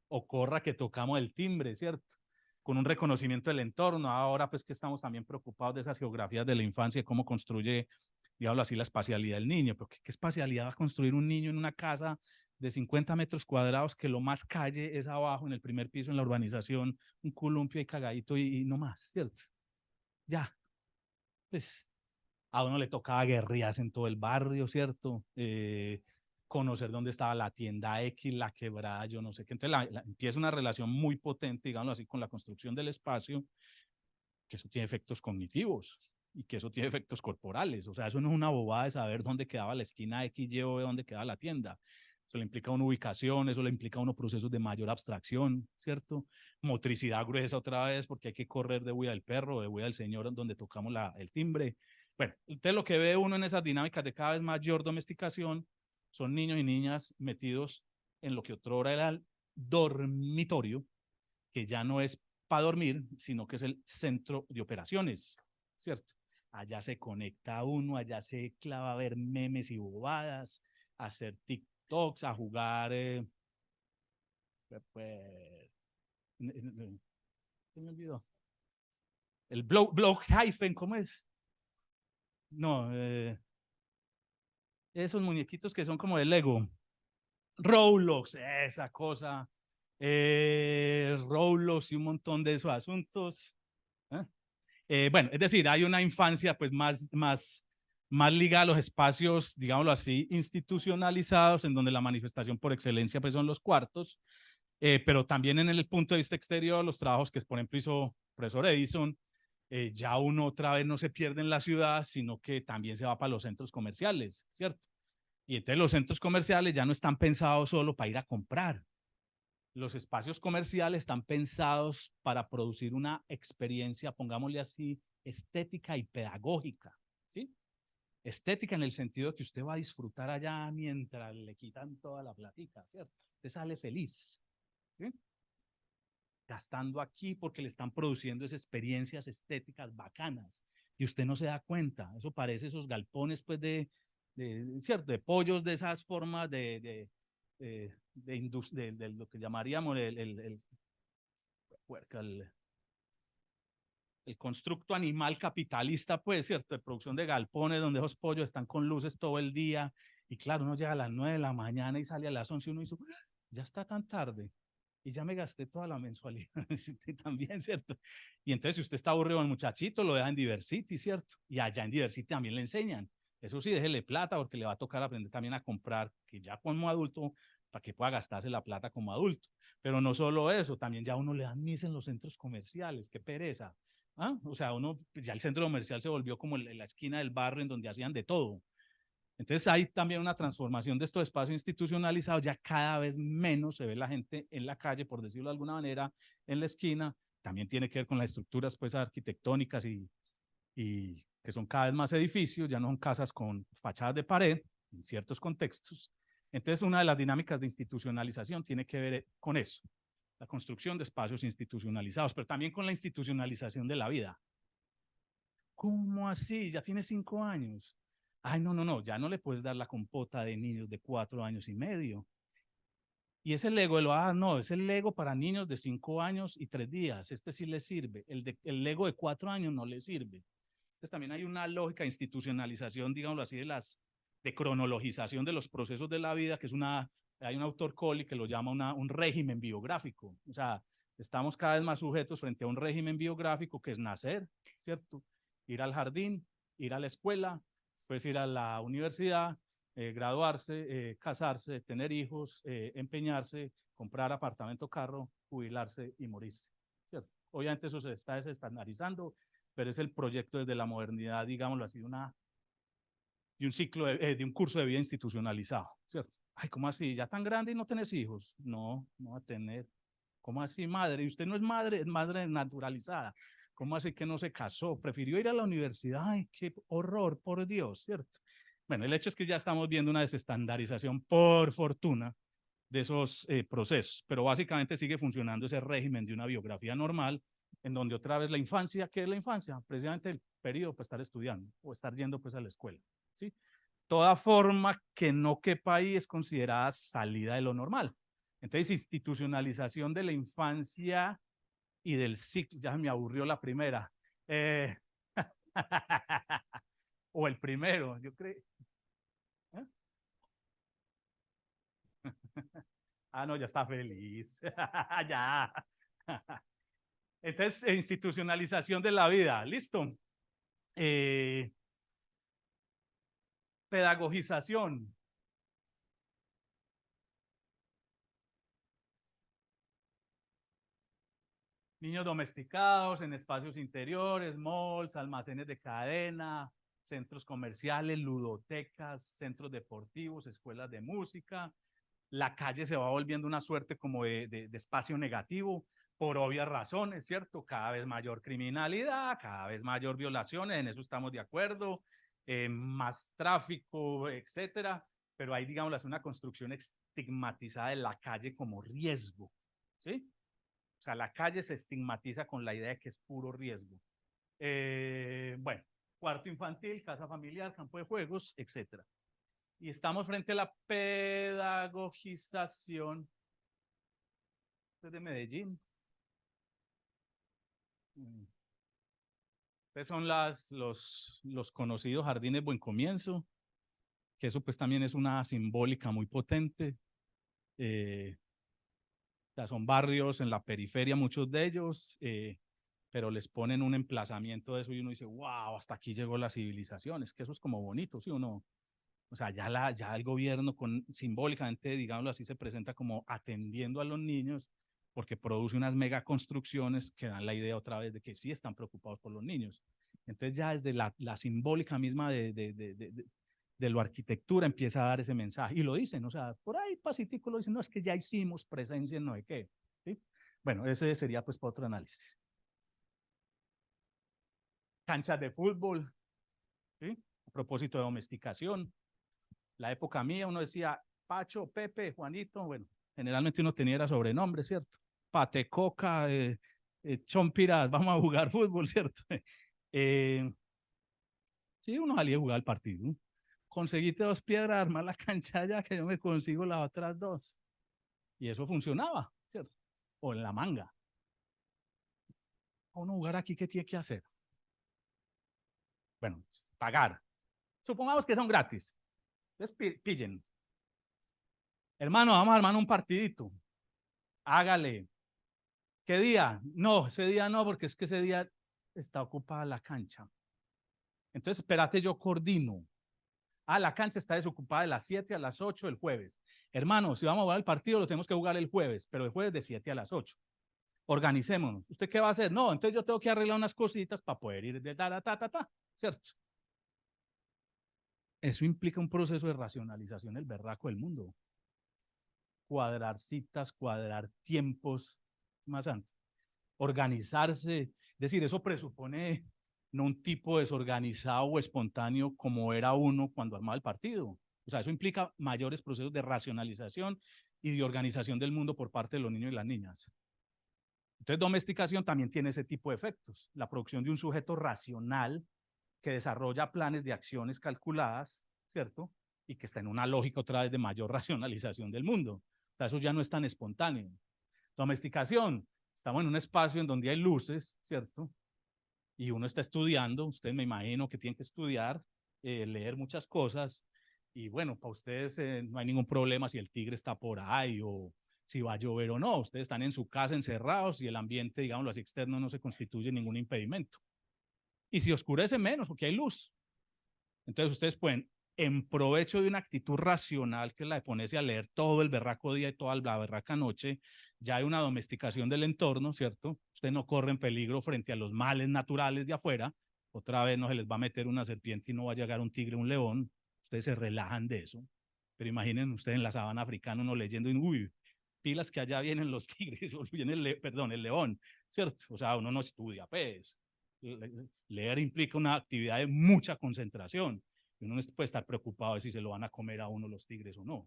S2: O corra que tocamos el timbre, ¿cierto? Con un reconocimiento del entorno. Ahora pues que estamos también preocupados de esas geografías de la infancia y cómo construye, digámoslo así, la espacialidad del niño. Pero ¿qué espacialidad va a construir un niño en una casa de 50 metros cuadrados que lo más calle es abajo, en el primer piso, en la urbanización, un columpio y cagadito y no más, ¿cierto? Ya, pues a uno le tocaba guerrillas en todo el barrio, ¿cierto? Conocer dónde estaba la tienda X, la quebrada, yo no sé qué. Entonces empieza una relación muy potente, digámoslo así, con la construcción del espacio, que eso tiene efectos cognitivos y que eso tiene efectos corporales. O sea, eso no es una bobada de saber dónde quedaba la esquina X, Y o dónde quedaba la tienda. Eso le implica una ubicación, eso le implica unos procesos de mayor abstracción, ¿cierto? Motricidad gruesa otra vez, porque hay que correr de huida del perro, de huida del señor donde tocamos el timbre. Bueno, entonces lo que ve uno en esas dinámicas de cada vez mayor domesticación son niños y niñas metidos en lo que otrora era el dormitorio, que ya no es para dormir, sino que es el centro de operaciones, ¿cierto? Allá se conecta uno, allá se clava a ver memes y bobadas, a hacer TikToks, a jugar, pues, se me olvidó. El blog hyphen, ¿cómo es? No, esos muñequitos que son como de Lego. Roblox, esa cosa. Roblox y un montón de esos asuntos. Bueno, es decir, hay una infancia pues más ligada a los espacios, digámoslo así, institucionalizados, en donde la manifestación por excelencia pues son los cuartos, pero también en el punto de vista exterior, los trabajos que, por ejemplo, hizo profesor Edison, ya uno otra vez no se pierde en la ciudad, sino que también se va para los centros comerciales, ¿cierto? Y entonces los centros comerciales ya no están pensados solo para ir a comprar. Los espacios comerciales están pensados para producir una experiencia, pongámosle así, estética y pedagógica, ¿sí? Estética en el sentido de que usted va a disfrutar allá mientras le quitan toda la platica, ¿cierto? Usted sale feliz, ¿sí? Gastando aquí porque le están produciendo esas experiencias estéticas bacanas y usted no se da cuenta. Eso parece esos galpones, pues, ¿cierto? De pollos de esas formas de lo que llamaríamos el constructo animal capitalista, pues, ¿cierto? De producción de galpones donde esos pollos están con luces todo el día y claro, uno llega a las 9 de la mañana y sale a las 11 y uno dice, ya está tan tarde y ya me gasté toda la mensualidad también, ¿cierto? Y entonces si usted está aburrido el muchachito, lo deja en Diversity, ¿cierto? Y allá en Diversity también le enseñan. Eso sí, déjele plata porque le va a tocar aprender también a comprar, que ya como adulto, para que pueda gastarse la plata como adulto. Pero no solo eso, también ya uno le dan misa en los centros comerciales, qué pereza. ¿Ah? O sea, uno, ya el centro comercial se volvió como la esquina del barrio en donde hacían de todo. Entonces hay también una transformación de estos espacios institucionalizados, ya cada vez menos se ve la gente en la calle, por decirlo de alguna manera, en la esquina. También tiene que ver con las estructuras pues, arquitectónicas y que son cada vez más edificios, ya no son casas con fachadas de pared en ciertos contextos. Entonces, una de las dinámicas de institucionalización tiene que ver con eso, la construcción de espacios institucionalizados, pero también con la institucionalización de la vida. ¿Cómo así? Ya tiene 5 años. Ay, no, ya no le puedes dar la compota de niños de 4 años y medio. Y ese Lego, no, es el Lego para niños de 5 años y 3 días. Este sí le sirve. El Lego de 4 años no le sirve. Entonces también hay una lógica de institucionalización, digámoslo así, de cronologización de los procesos de la vida, que hay un autor Colli que lo llama un régimen biográfico. O sea, estamos cada vez más sujetos frente a un régimen biográfico que es nacer, ¿cierto? Ir al jardín, ir a la escuela, después ir a la universidad, graduarse, casarse, tener hijos, empeñarse, comprar apartamento, carro, jubilarse y morirse, ¿cierto? Obviamente eso se está desestandarizando, pero es el proyecto desde la modernidad, digámoslo así, de un ciclo, de un curso de vida institucionalizado, ¿cierto? Ay, ¿cómo así? ¿Ya tan grande y no tenés hijos? No, no va a tener. ¿Cómo así, madre? Y usted no es madre naturalizada. ¿Cómo así que no se casó? Prefirió ir a la universidad. Ay, qué horror, por Dios, ¿cierto? Bueno, el hecho es que ya estamos viendo una desestandarización, por fortuna, de esos procesos, pero básicamente sigue funcionando ese régimen de una biografía normal, en donde otra vez la infancia, ¿qué es la infancia? Precisamente el periodo para estar estudiando o estar yendo pues a la escuela, ¿sí? Toda forma que no quepa ahí es considerada salida de lo normal. Entonces, institucionalización de la infancia y del ciclo, ya me aburrió la primera. O el primero, yo creo. ¿Eh? Ah, no, ya está feliz. Ya. Entonces, institucionalización de la vida, listo. Pedagogización. Niños domesticados en espacios interiores, malls, almacenes de cadena, centros comerciales, ludotecas, centros deportivos, escuelas de música. La calle se va volviendo una suerte como de espacio negativo por obvias razones, ¿cierto? Cada vez mayor criminalidad, cada vez mayor violaciones, en eso estamos de acuerdo, más tráfico, etcétera, pero hay, digamos, una construcción estigmatizada de la calle como riesgo, ¿sí? O sea, la calle se estigmatiza con la idea de que es puro riesgo. Bueno, cuarto infantil, casa familiar, campo de juegos, etcétera. Y estamos frente a la pedagogización de Medellín. Estos son los conocidos jardines Buen Comienzo, que eso pues también es una simbólica muy potente. O sea, son barrios en la periferia, muchos de ellos, pero les ponen un emplazamiento de eso y uno dice, wow, hasta aquí llegó la civilización. Es que eso es como bonito, ¿sí o no? O sea, ya el gobierno simbólicamente, digámoslo así, se presenta como atendiendo a los niños porque produce unas mega construcciones que dan la idea otra vez de que sí están preocupados por los niños. Entonces ya desde la simbólica misma de lo arquitectura empieza a dar ese mensaje y lo dicen, o sea, por ahí pasitico lo dicen, no, es que ya hicimos presencia en no sé qué. ¿Sí? Bueno, ese sería pues para otro análisis. Canchas de fútbol, ¿sí? A propósito de domesticación. La época mía uno decía Pacho, Pepe, Juanito, bueno, generalmente uno tenía era sobrenombre, ¿cierto? Patecoca, Chompiras, vamos a jugar fútbol, ¿cierto? Sí, uno salía a jugar el partido. ¿No? Conseguiste 2 piedras, armar la cancha ya que yo me consigo las otras 2. Y eso funcionaba, ¿cierto? O en la manga. A uno jugar aquí, ¿qué tiene que hacer? Bueno, pagar. Supongamos que son gratis. Entonces pillen. Hermano, vamos a armar un partidito. Hágale. ¿Qué día? No, ese día no, porque es que ese día está ocupada la cancha. Entonces, espérate, yo coordino. Ah, la cancha está desocupada de las 7 a las 8 el jueves. Hermano, si vamos a jugar el partido, lo tenemos que jugar el jueves, pero el jueves de 7 a las 8. Organicémonos. ¿Usted qué va a hacer? No, entonces yo tengo que arreglar unas cositas para poder ir de ¿cierto? Eso implica un proceso de racionalización del berraco del mundo. Cuadrar citas, cuadrar tiempos, más antes. Organizarse, es decir, eso presupone no un tipo desorganizado o espontáneo como era uno cuando armaba el partido. O sea, eso implica mayores procesos de racionalización y de organización del mundo por parte de los niños y las niñas. Entonces, domesticación también tiene ese tipo de efectos. La producción de un sujeto racional que desarrolla planes de acciones calculadas, ¿cierto? Y que está en una lógica otra vez de mayor racionalización del mundo. O sea, eso ya no es tan espontáneo. Domesticación, estamos en un espacio en donde hay luces, ¿cierto? Y uno está estudiando, ustedes me imagino que tienen que estudiar, leer muchas cosas, y bueno, para ustedes no hay ningún problema si el tigre está por ahí o si va a llover o no. Ustedes están en su casa encerrados y el ambiente, digámoslo así, externo no se constituye ningún impedimento. Y si oscurece menos porque hay luz. Entonces ustedes pueden, en provecho de una actitud racional que es la de ponerse a leer todo el berraco día y toda la berraca noche, ya hay una domesticación del entorno, ¿cierto? Usted no corre en peligro frente a los males naturales de afuera. Otra vez no se les va a meter una serpiente y no va a llegar un tigre, un león. Ustedes se relajan de eso. Pero imaginen ustedes en la sabana africana uno leyendo, y, uy, pilas que allá vienen los tigres, o viene el león, ¿cierto? O sea, uno no estudia, pues. Leer implica una actividad de mucha concentración. Uno no puede estar preocupado de si se lo van a comer a uno los tigres o no.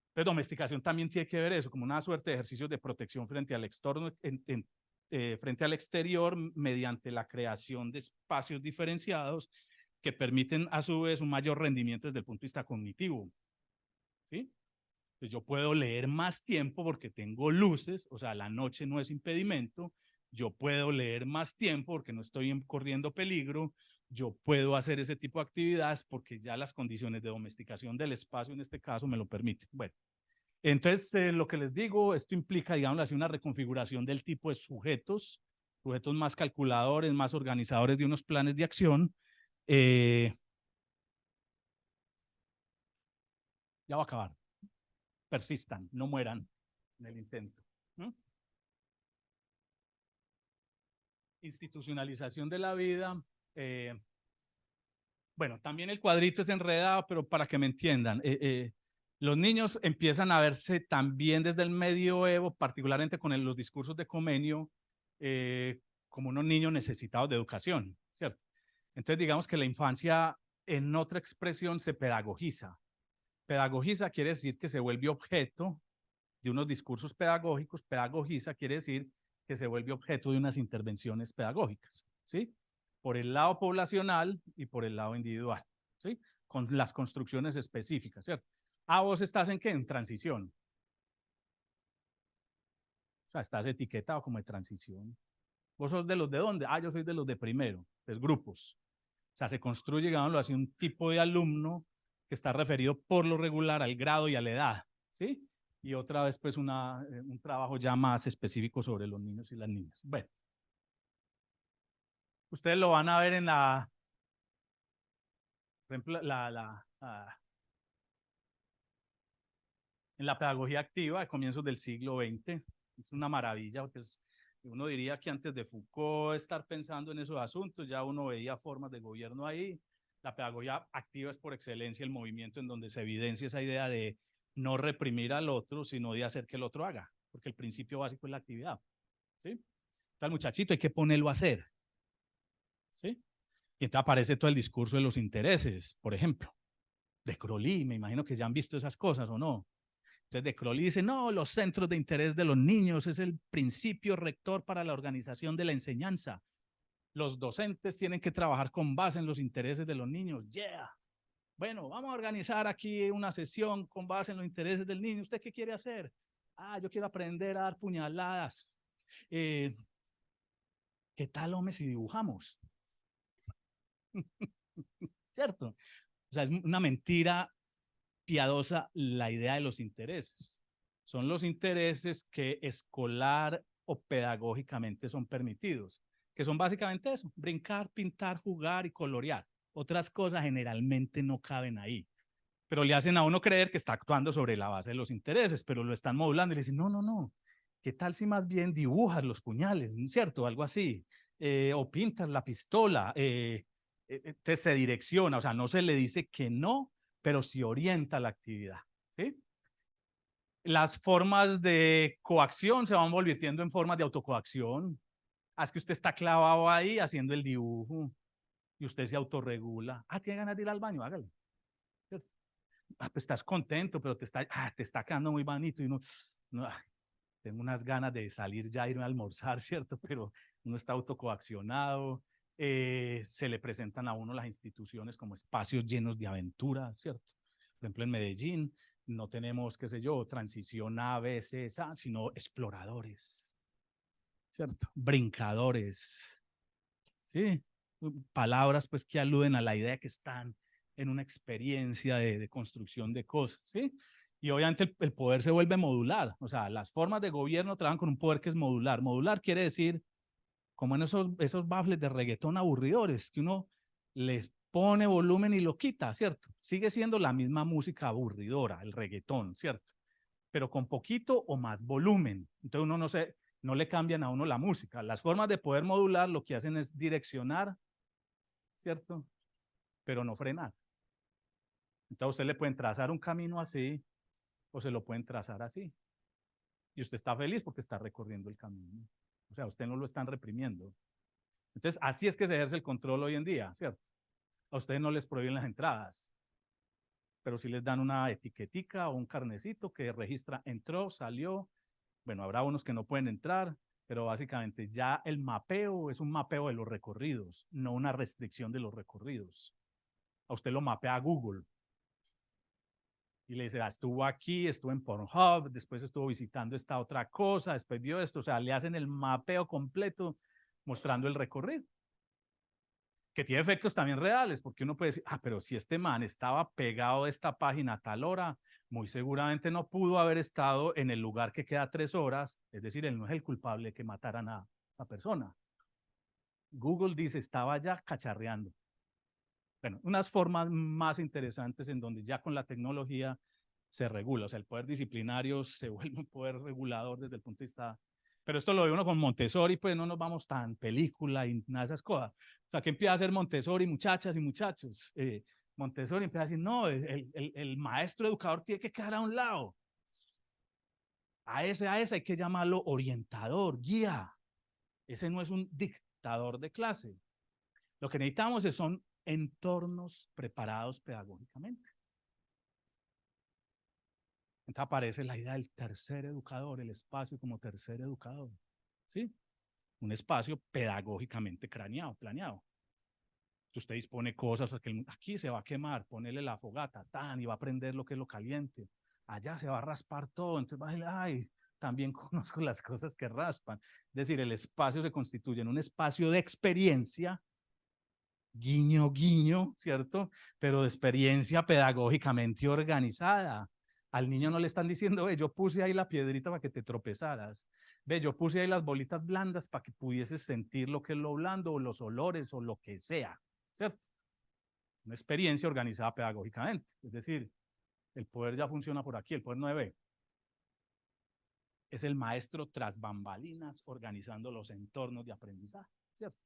S2: Entonces, domesticación también tiene que ver eso, como una suerte de ejercicios de protección frente al externo, frente al exterior, mediante la creación de espacios diferenciados que permiten a su vez un mayor rendimiento desde el punto de vista cognitivo. ¿Sí? Entonces, yo puedo leer más tiempo porque tengo luces, o sea, la noche no es impedimento. Yo puedo leer más tiempo porque no estoy corriendo peligro. Yo puedo hacer ese tipo de actividades porque ya las condiciones de domesticación del espacio en este caso me lo permiten. Bueno, entonces lo que les digo, esto implica, digamos así, una reconfiguración del tipo de sujetos, sujetos más calculadores, más organizadores de unos planes de acción. Ya va a acabar. Persistan, no mueran en el intento. ¿No? Institucionalización de la vida. Bueno, también el cuadrito es enredado, pero para que me entiendan, los niños empiezan a verse también desde el medioevo, particularmente con los discursos de Comenio, como unos niños necesitados de educación, ¿cierto? Entonces, digamos que la infancia, en otra expresión, se pedagogiza. Pedagogiza quiere decir que se vuelve objeto de unos discursos pedagógicos. Pedagogiza quiere decir que se vuelve objeto de unas intervenciones pedagógicas, ¿sí? Por el lado poblacional y por el lado individual, ¿sí? Con las construcciones específicas, ¿cierto? Vos estás en qué? En transición. O sea, estás etiquetado como de transición. ¿Vos sos de los de dónde? Yo soy de los de primero, es grupos. O sea, se construye, digámoslo así, un tipo de alumno que está referido por lo regular al grado y a la edad, ¿sí? Y otra vez, pues, un trabajo ya más específico sobre los niños y las niñas. Bueno, ustedes lo van a ver en por ejemplo, en la pedagogía activa de comienzos del siglo XX. Es una maravilla, porque uno diría que antes de Foucault estar pensando en esos asuntos, ya uno veía formas de gobierno ahí. La pedagogía activa es por excelencia el movimiento en donde se evidencia esa idea de no reprimir al otro, sino de hacer que el otro haga, porque el principio básico es la actividad. ¿Sí? Tal muchachito hay que ponerlo a hacer. ¿Sí? Y entonces aparece todo el discurso de los intereses, por ejemplo, de Crowley. Me imagino que ya han visto esas cosas o no. Entonces de Crowley dice, no, los centros de interés de los niños es el principio rector para la organización de la enseñanza. Los docentes tienen que trabajar con base en los intereses de los niños. Yeah. Bueno, vamos a organizar aquí una sesión con base en los intereses del niño. ¿Usted qué quiere hacer? Yo quiero aprender a dar puñaladas. ¿Qué tal, hombre, si dibujamos? ¿Cierto? O sea, es una mentira piadosa la idea de los intereses. Son los intereses que escolar o pedagógicamente son permitidos, que son básicamente eso, brincar, pintar, jugar y colorear. Otras cosas generalmente no caben ahí, pero le hacen a uno creer que está actuando sobre la base de los intereses, pero lo están modulando y le dicen, no, no, no, ¿qué tal si más bien dibujas los puñales, ¿cierto? Algo así, o pintas la pistola, se direcciona, o sea, no se le dice que no, pero sí orienta la actividad, ¿sí? Las formas de coacción se van volviendo en formas de autocoacción. Es que usted está clavado ahí haciendo el dibujo y usted se autorregula. Tiene ganas de ir al baño, hágale. pues estás contento, pero te está quedando muy bonito y uno, no, tengo unas ganas de salir ya, irme a almorzar, ¿cierto? Pero uno está autocoaccionado, se le presentan a uno las instituciones como espacios llenos de aventuras, ¿cierto? Por ejemplo, en Medellín no tenemos, qué sé yo, transición A, B, C, sino exploradores, ¿cierto? Brincadores, ¿sí? Palabras pues que aluden a la idea que están en una experiencia de construcción de cosas, ¿sí? Y obviamente el poder se vuelve modular, o sea, las formas de gobierno trabajan con un poder que es modular. Modular quiere decir, como en esos baffles de reggaetón aburridores, que uno les pone volumen y lo quita, ¿cierto? Sigue siendo la misma música aburridora, el reggaetón, ¿cierto? Pero con poquito o más volumen. Entonces uno no le cambian a uno la música. Las formas de poder modular lo que hacen es direccionar, ¿cierto? Pero no frenar. Entonces usted le pueden trazar un camino así o se lo pueden trazar así. Y usted está feliz porque está recorriendo el camino. O sea, usted no lo están reprimiendo. Entonces, así es que se ejerce el control hoy en día, ¿cierto? A ustedes no les prohíben las entradas, pero sí les dan una etiquetica o un carnecito que registra entró, salió. Bueno, habrá unos que no pueden entrar, pero básicamente ya el mapeo es un mapeo de los recorridos, no una restricción de los recorridos. A usted lo mapea Google y le dice, estuvo aquí, estuvo en Pornhub, después estuvo visitando esta otra cosa, después vio esto, o sea, le hacen el mapeo completo mostrando el recorrido, que tiene efectos también reales, porque uno puede decir, pero si este man estaba pegado a esta página a tal hora, muy seguramente no pudo haber estado en el lugar que queda 3 horas, es decir, él no es el culpable de que mataran a esa persona. Google dice, estaba ya cacharreando. Bueno, unas formas más interesantes en donde ya con la tecnología se regula, o sea, el poder disciplinario se vuelve un poder regulador desde el punto de vista, pero esto lo ve uno con Montessori, pues no nos vamos tan película y nada de esas cosas. O sea, que empieza a hacer Montessori, muchachas y muchachos. Montessori empieza a decir, no, el maestro educador tiene que quedar a un lado. A ese hay que llamarlo orientador, guía. Ese no es un dictador de clase. Lo que necesitamos son entornos preparados pedagógicamente. Entonces aparece la idea del tercer educador, el espacio como tercer educador, ¿sí? Un espacio pedagógicamente planeado. Usted dispone cosas, porque aquí se va a quemar, ponele la fogata, tan, y va a prender lo que es lo caliente. Allá se va a raspar todo, entonces va a decir, ay, también conozco las cosas que raspan. Es decir, el espacio se constituye en un espacio de experiencia, guiño, guiño, ¿cierto? Pero de experiencia pedagógicamente organizada. Al niño no le están diciendo, ve, yo puse ahí la piedrita para que te tropezaras. Ve, yo puse ahí las bolitas blandas para que pudieses sentir lo que es lo blando o los olores o lo que sea, ¿cierto? Una experiencia organizada pedagógicamente. Es decir, el poder ya funciona por aquí, el poder no ve. Es el maestro tras bambalinas organizando los entornos de aprendizaje, ¿cierto?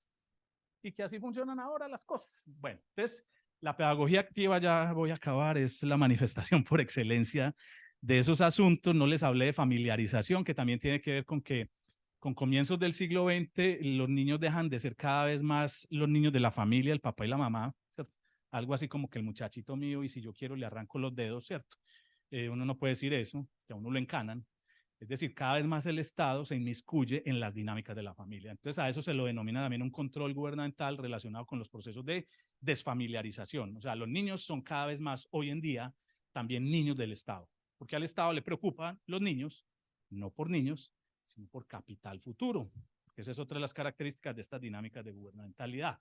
S2: Y que así funcionan ahora las cosas. Bueno, entonces la pedagogía activa, ya voy a acabar, es la manifestación por excelencia de esos asuntos. No les hablé de familiarización, que también tiene que ver con que con comienzos del siglo XX los niños dejan de ser cada vez más los niños de la familia, el papá y la mamá, ¿cierto? Algo así como que el muchachito mío y si yo quiero le arranco los dedos, ¿cierto? Uno no puede decir eso, que a uno lo encanan. Es decir, cada vez más el Estado se inmiscuye en las dinámicas de la familia. Entonces, a eso se lo denomina también un control gubernamental relacionado con los procesos de desfamiliarización. O sea, los niños son cada vez más hoy en día también niños del Estado, porque al Estado le preocupan los niños, no por niños, sino por capital futuro. Esa es otra de las características de estas dinámicas de gubernamentalidad.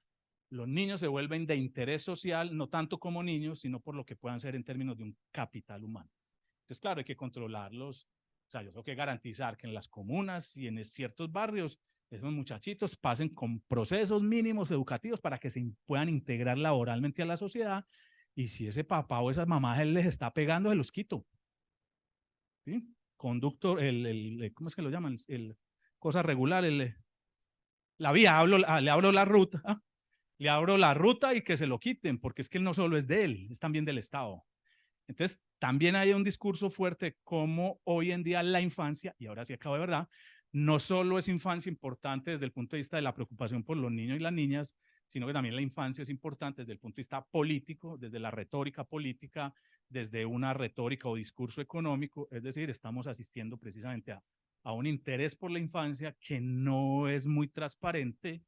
S2: Los niños se vuelven de interés social, no tanto como niños, sino por lo que puedan ser en términos de un capital humano. Entonces, claro, hay que controlarlos. O sea, yo tengo que garantizar que en las comunas y en ciertos barrios esos muchachitos pasen con procesos mínimos educativos para que se puedan integrar laboralmente a la sociedad. Y si ese papá o esa mamá él les está pegando, se los quito. ¿Sí? Conductor, ¿cómo es que lo llaman? Cosa regular, la vía, le abro la ruta, le abro la ruta y que se lo quiten, porque es que él no solo es de él, es también del Estado. Entonces, también hay un discurso fuerte como hoy en día la infancia, y ahora sí acabo de verdad, no solo es infancia importante desde el punto de vista de la preocupación por los niños y las niñas, sino que también la infancia es importante desde el punto de vista político, desde la retórica política, desde una retórica o discurso económico, es decir, estamos asistiendo precisamente a un interés por la infancia que no es muy transparente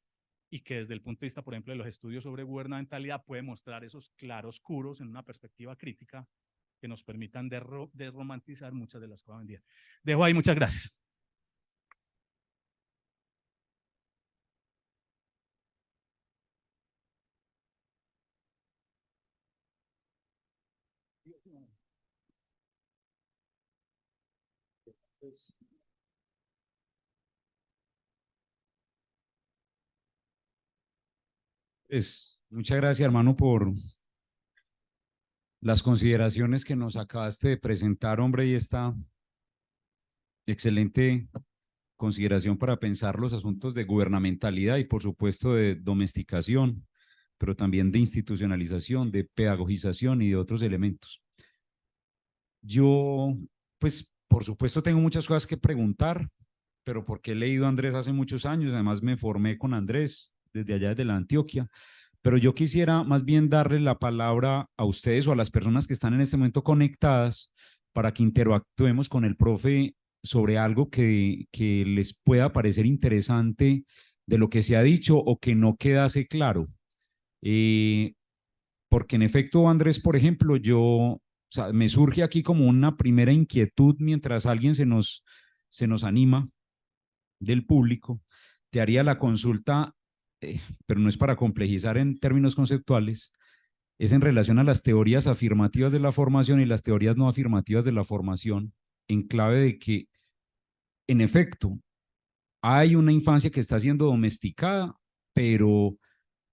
S2: y que desde el punto de vista, por ejemplo, de los estudios sobre gubernamentalidad puede mostrar esos claroscuros en una perspectiva crítica que nos permitan desromantizar muchas de las cosas hoy en día. Dejo ahí, muchas gracias.
S1: Pues, muchas gracias, hermano, por las consideraciones que nos acabaste de presentar, hombre, y esta excelente consideración para pensar los asuntos de gubernamentalidad y, por supuesto, de domesticación, pero también de institucionalización, de pedagogización y de otros elementos. Yo, pues, por supuesto, tengo muchas cosas que preguntar, pero porque he leído a Andrés hace muchos años, además me formé con Andrés desde allá, desde la Antioquia, pero yo quisiera más bien darle la palabra a ustedes o a las personas que están en este momento conectadas para que interactuemos con el profe sobre algo que les pueda parecer interesante de lo que se ha dicho o que no quedase claro. Eh, Porque en efecto, Andrés, por ejemplo, o sea, me surge aquí como una primera inquietud mientras alguien se nos anima del público. Te haría la consulta, pero no es para complejizar en términos conceptuales, es en relación a las teorías afirmativas de la formación y las teorías no afirmativas de la formación, en clave de que, en efecto, hay una infancia que está siendo domesticada, pero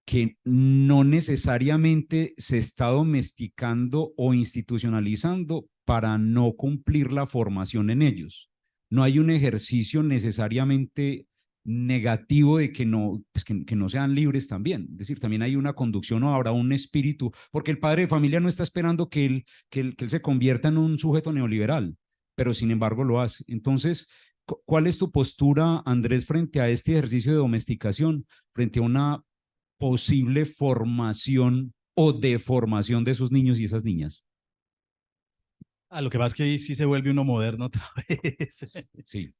S1: que no necesariamente se está domesticando o institucionalizando para no cumplir la formación en ellos. No hay un ejercicio necesariamente negativo de que no, pues que no sean libres también. Es decir, también hay una conducción o habrá un espíritu, porque el padre de familia no está esperando que él se convierta en un sujeto neoliberal, pero sin embargo lo hace. Entonces, ¿cuál es tu postura, Andrés, frente a este ejercicio de domesticación, frente a una posible formación o deformación de esos niños y esas niñas?
S2: Lo que pasa es que ahí sí se vuelve uno moderno otra vez.
S1: Sí.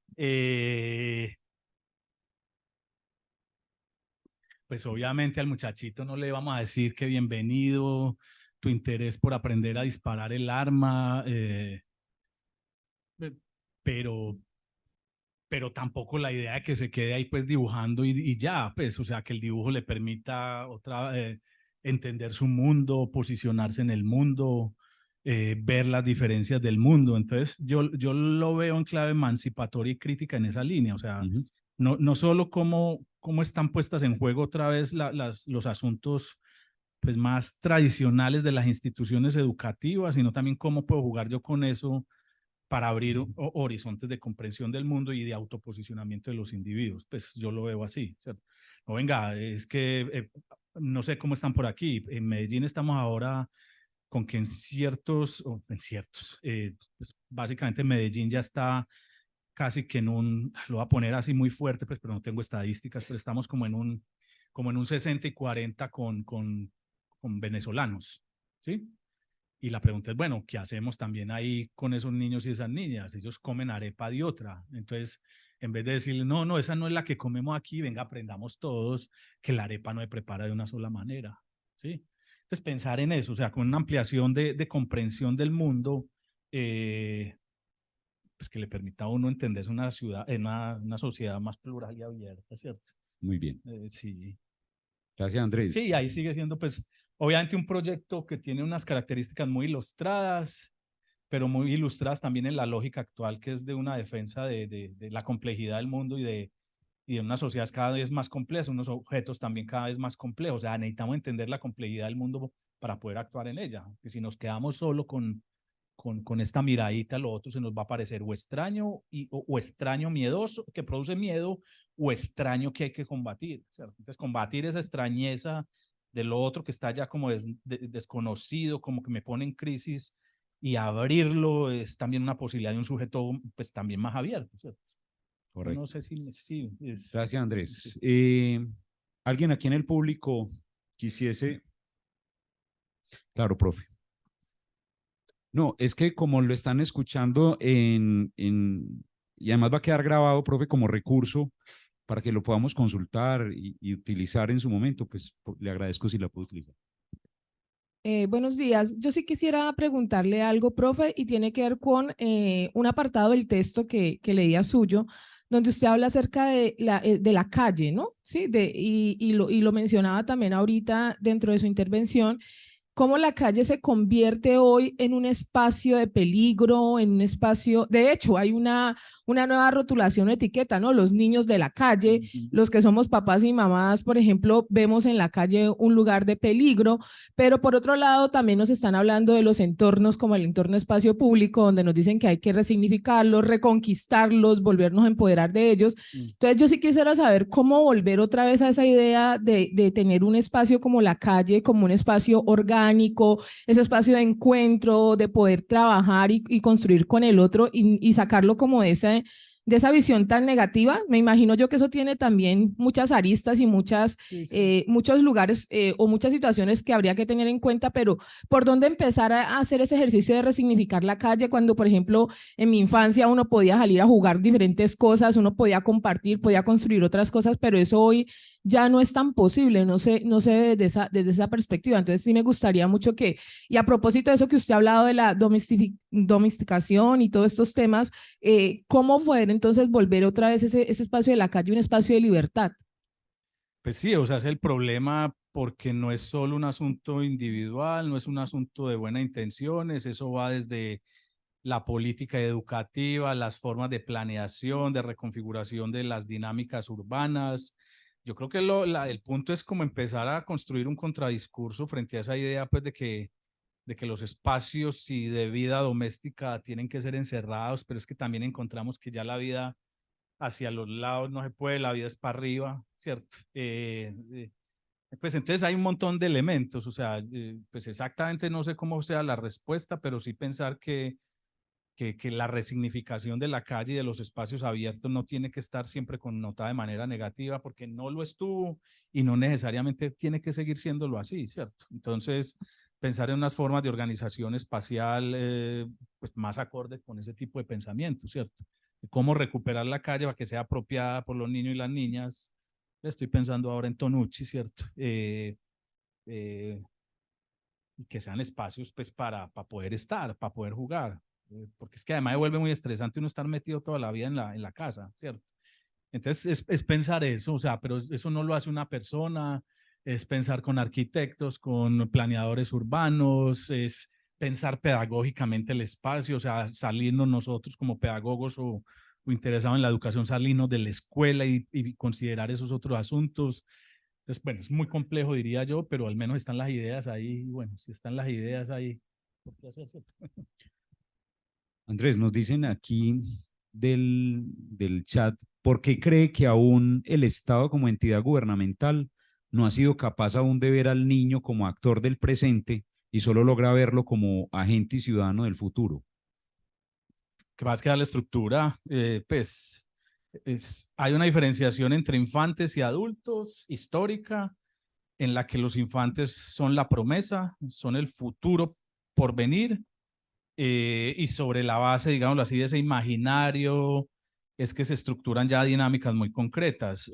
S2: Pues obviamente al muchachito no le vamos a decir que bienvenido, tu interés por aprender a disparar el arma, pero, pero tampoco la idea de que se quede ahí pues dibujando y ya, pues, o sea, que el dibujo le permita entender su mundo, posicionarse en el mundo, ver las diferencias del mundo. Entonces, yo lo veo en clave emancipatoria y crítica en esa línea, o sea, no solo cómo están puestas en juego otra vez los asuntos pues, más tradicionales de las instituciones educativas, sino también cómo puedo jugar yo con eso para abrir horizontes de comprensión del mundo y de autoposicionamiento de los individuos. Pues yo lo veo así, ¿cierto? No, venga, es que no sé cómo están por aquí. En Medellín estamos ahora con que pues básicamente Medellín ya está casi que lo voy a poner así muy fuerte, pues, pero no tengo estadísticas, pero estamos como en un 60 y 40 con venezolanos, ¿sí? Y la pregunta es, bueno, ¿qué hacemos también ahí con esos niños y esas niñas? Ellos comen arepa de otra. Entonces, en vez de decirle, no, no, esa no es la que comemos aquí, venga, aprendamos todos que la arepa no se prepara de una sola manera, ¿sí? Entonces, pensar en eso, o sea, con una ampliación de comprensión del mundo, pues que le permita a uno entenderse una ciudad, una sociedad más plural y abierta, ¿cierto?
S1: Muy bien.
S2: Sí.
S1: Gracias,
S2: Sí,
S1: Andrés.
S2: ahí sigue siendo, pues, obviamente un proyecto que tiene unas características muy ilustradas, pero muy ilustradas también en la lógica actual, que es de una defensa de la complejidad del mundo y de unas sociedades cada vez más complejas, unos objetos también cada vez más complejos. O sea, necesitamos entender la complejidad del mundo para poder actuar en ella. Que si nos quedamos solo con esta miradita, lo otro se nos va a parecer o extraño, o extraño miedoso, que produce miedo, o extraño que hay que combatir, ¿cierto? Entonces, combatir esa extrañeza de lo otro que está ya como desconocido, como que me pone en crisis, y abrirlo es también una posibilidad de un sujeto pues también más abierto, ¿cierto? No
S1: Correcto.
S2: sé si es...
S1: Gracias,
S2: Sí.
S1: Andrés. ¿Alguien aquí en el público quisiese? Claro, profe. No, es que como lo están escuchando y además va a quedar grabado, profe, como recurso para que lo podamos consultar y utilizar en su momento, pues le agradezco si la puedo utilizar.
S3: Buenos días. Yo sí quisiera preguntarle algo, profe, y tiene que ver con un apartado del texto que leía suyo, donde usted habla acerca de la calle, ¿no? Sí, y lo mencionaba también ahorita dentro de su intervención, cómo la calle se convierte hoy en un espacio de peligro, en un espacio, de hecho, hay una nueva rotulación o etiqueta, ¿no? Los niños de la calle, los que somos papás y mamás, por ejemplo, vemos en la calle un lugar de peligro, pero por otro lado también nos están hablando de los entornos como el entorno espacio público, donde nos dicen que hay que resignificarlos, reconquistarlos, volvernos a empoderar de ellos. Entonces yo sí quisiera saber cómo volver otra vez a esa idea de tener un espacio como la calle, como un espacio orgánico, ese espacio de encuentro, de poder trabajar y construir con el otro y sacarlo como de esa visión tan negativa. Me imagino yo que eso tiene también muchas aristas y muchos lugares o muchas situaciones que habría que tener en cuenta, pero ¿por dónde empezar a hacer ese ejercicio de resignificar la calle cuando, por ejemplo, en mi infancia uno podía salir a jugar diferentes cosas, uno podía compartir, podía construir otras cosas, pero eso hoy ya no es tan posible, no sé desde esa perspectiva. Entonces sí me gustaría mucho y a propósito de eso que usted ha hablado de la domesticación y todos estos temas, ¿cómo poder entonces volver otra vez ese espacio de la calle un espacio de libertad?
S2: Pues sí, o sea, es el problema porque no es solo un asunto individual, no es un asunto de buenas intenciones, eso va desde la política educativa, las formas de planeación, de reconfiguración de las dinámicas urbanas. Yo creo que el punto es como empezar a construir un contradiscurso frente a esa idea pues de que los espacios y de vida doméstica tienen que ser encerrados, pero es que también encontramos que ya la vida hacia los lados no se puede, la vida es para arriba, ¿cierto? Pues entonces hay un montón de elementos, o sea, pues exactamente no sé cómo sea la respuesta, pero sí pensar que la resignificación de la calle y de los espacios abiertos no tiene que estar siempre connotada de manera negativa, porque no lo estuvo y no necesariamente tiene que seguir siéndolo así, ¿cierto? Entonces, pensar en unas formas de organización espacial pues más acorde con ese tipo de pensamiento, ¿cierto? Cómo recuperar la calle para que sea apropiada por los niños y las niñas. Estoy pensando ahora en Tonucci, ¿cierto? Eh, y que sean espacios pues para poder estar, para poder jugar, porque es que además se vuelve muy estresante uno estar metido toda la vida en la casa, ¿cierto? Entonces es pensar eso, o sea, pero eso no lo hace una persona, es pensar con arquitectos, con planeadores urbanos, es pensar pedagógicamente el espacio, o sea, salirnos nosotros como pedagogos o interesados en la educación, salirnos de la escuela y considerar esos otros asuntos. Entonces, bueno, es muy complejo, diría yo, pero al menos están las ideas ahí. Y bueno, si están las ideas ahí, ¿por qué hacerse?
S1: Andrés, nos dicen aquí del chat, ¿por qué cree que aún el Estado como entidad gubernamental no ha sido capaz aún de ver al niño como actor del presente y solo logra verlo como agente y ciudadano del futuro?
S2: Que más que dar la estructura, pues hay una diferenciación entre infantes y adultos histórica, en la que los infantes son la promesa, son el futuro por venir, y sobre la base, digámoslo así, de ese imaginario, es que se estructuran ya dinámicas muy concretas.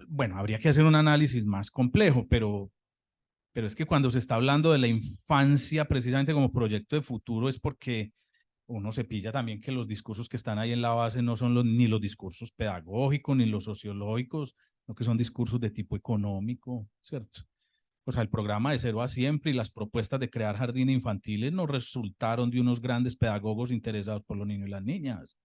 S2: Bueno, habría que hacer un análisis más complejo, pero es que cuando se está hablando de la infancia precisamente como proyecto de futuro es porque uno se pilla también que los discursos que están ahí en la base no son ni los discursos pedagógicos ni los sociológicos, sino que son discursos de tipo económico, ¿cierto? O sea, el programa de Cero a Siempre y las propuestas de crear jardines infantiles no resultaron de unos grandes pedagogos interesados por los niños y las niñas.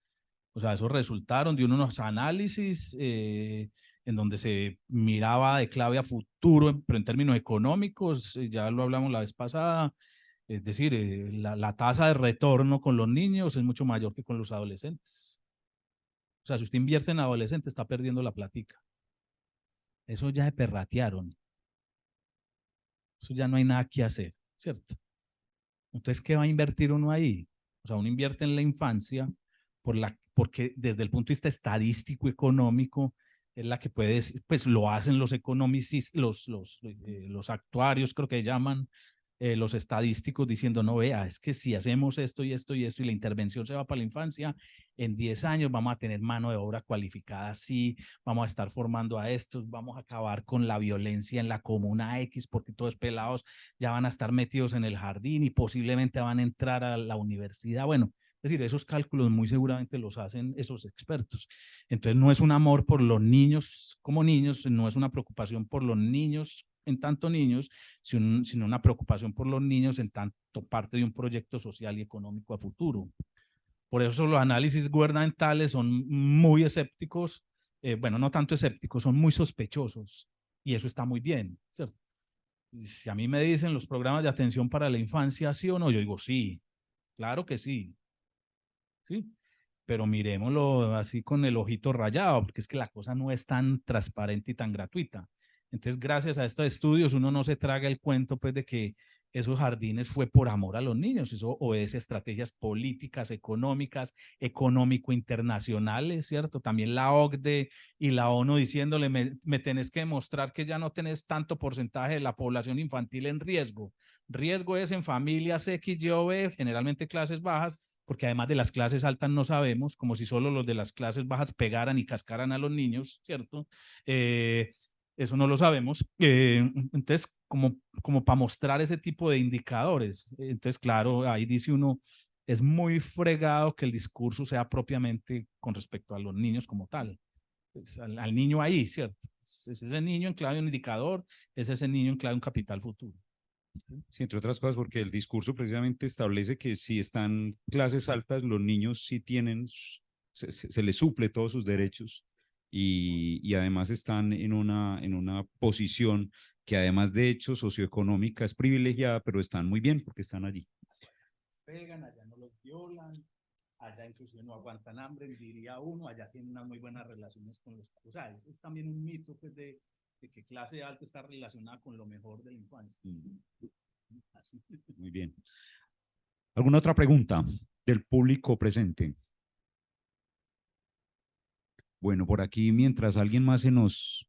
S2: O sea, eso resultaron de unos análisis en donde se miraba de clave a futuro, pero en términos económicos, ya lo hablamos la vez pasada, es decir, la tasa de retorno con los niños es mucho mayor que con los adolescentes. O sea, si usted invierte en adolescentes, está perdiendo la platica. Eso ya se perratearon. Eso ya no hay nada que hacer, ¿cierto? Entonces, ¿qué va a invertir uno ahí? O sea, uno invierte en la infancia porque desde el punto de vista estadístico, económico, es la que puede decir, pues lo hacen los economicistas, los actuarios, creo que llaman, los estadísticos, diciendo, no, vea, es que si hacemos esto y esto y esto y la intervención se va para la infancia, en 10 años vamos a tener mano de obra cualificada, sí, vamos a estar formando a estos, vamos a acabar con la violencia en la comuna X, porque todos pelados ya van a estar metidos en el jardín y posiblemente van a entrar a la universidad. Bueno, es decir, esos cálculos muy seguramente los hacen esos expertos. Entonces no es un amor por los niños como niños, no es una preocupación por los niños en tanto niños, sino una preocupación por los niños en tanto parte de un proyecto social y económico a futuro. Por eso los análisis gubernamentales son muy escépticos, bueno, no tanto escépticos, son muy sospechosos, y eso está muy bien, ¿cierto? Si a mí me dicen los programas de atención para la infancia, ¿sí o no? Yo digo, sí, claro que sí, ¿sí? Pero miremoslo así con el ojito rayado, porque es que la cosa no es tan transparente y tan gratuita. Entonces, gracias a estos estudios, uno no se traga el cuento pues de que esos jardines fue por amor a los niños, eso obedece a estrategias políticas, económicas, económico-internacionales, ¿cierto? También la OCDE y la ONU diciéndole, me tenés que demostrar que ya no tenés tanto porcentaje de la población infantil en riesgo. Riesgo es en familias X, Y o B, generalmente clases bajas, porque además de las clases altas no sabemos, como si solo los de las clases bajas pegaran y cascaran a los niños, ¿cierto? Eso no lo sabemos. Entonces, como para mostrar ese tipo de indicadores, entonces, claro, ahí dice uno, es muy fregado que el discurso sea propiamente con respecto a los niños como tal. Pues, al niño ahí, ¿cierto? Es ese niño en clave de un indicador, es ese niño en clave de un capital futuro.
S1: Sí, entre otras cosas, porque el discurso precisamente establece que si están clases altas, los niños sí tienen, se les suple todos sus derechos y además están en una posición que además de hecho socioeconómica es privilegiada, pero están muy bien porque están allí.
S2: Pegan, allá no los violan, allá inclusive no aguantan hambre, diría uno, allá tienen unas muy buenas relaciones con los... O sea, es también un mito pues, de que clase alta está relacionada con lo mejor de la infancia. Así.
S1: Muy bien. ¿Alguna otra pregunta del público presente? Bueno, por aquí, mientras alguien más se nos...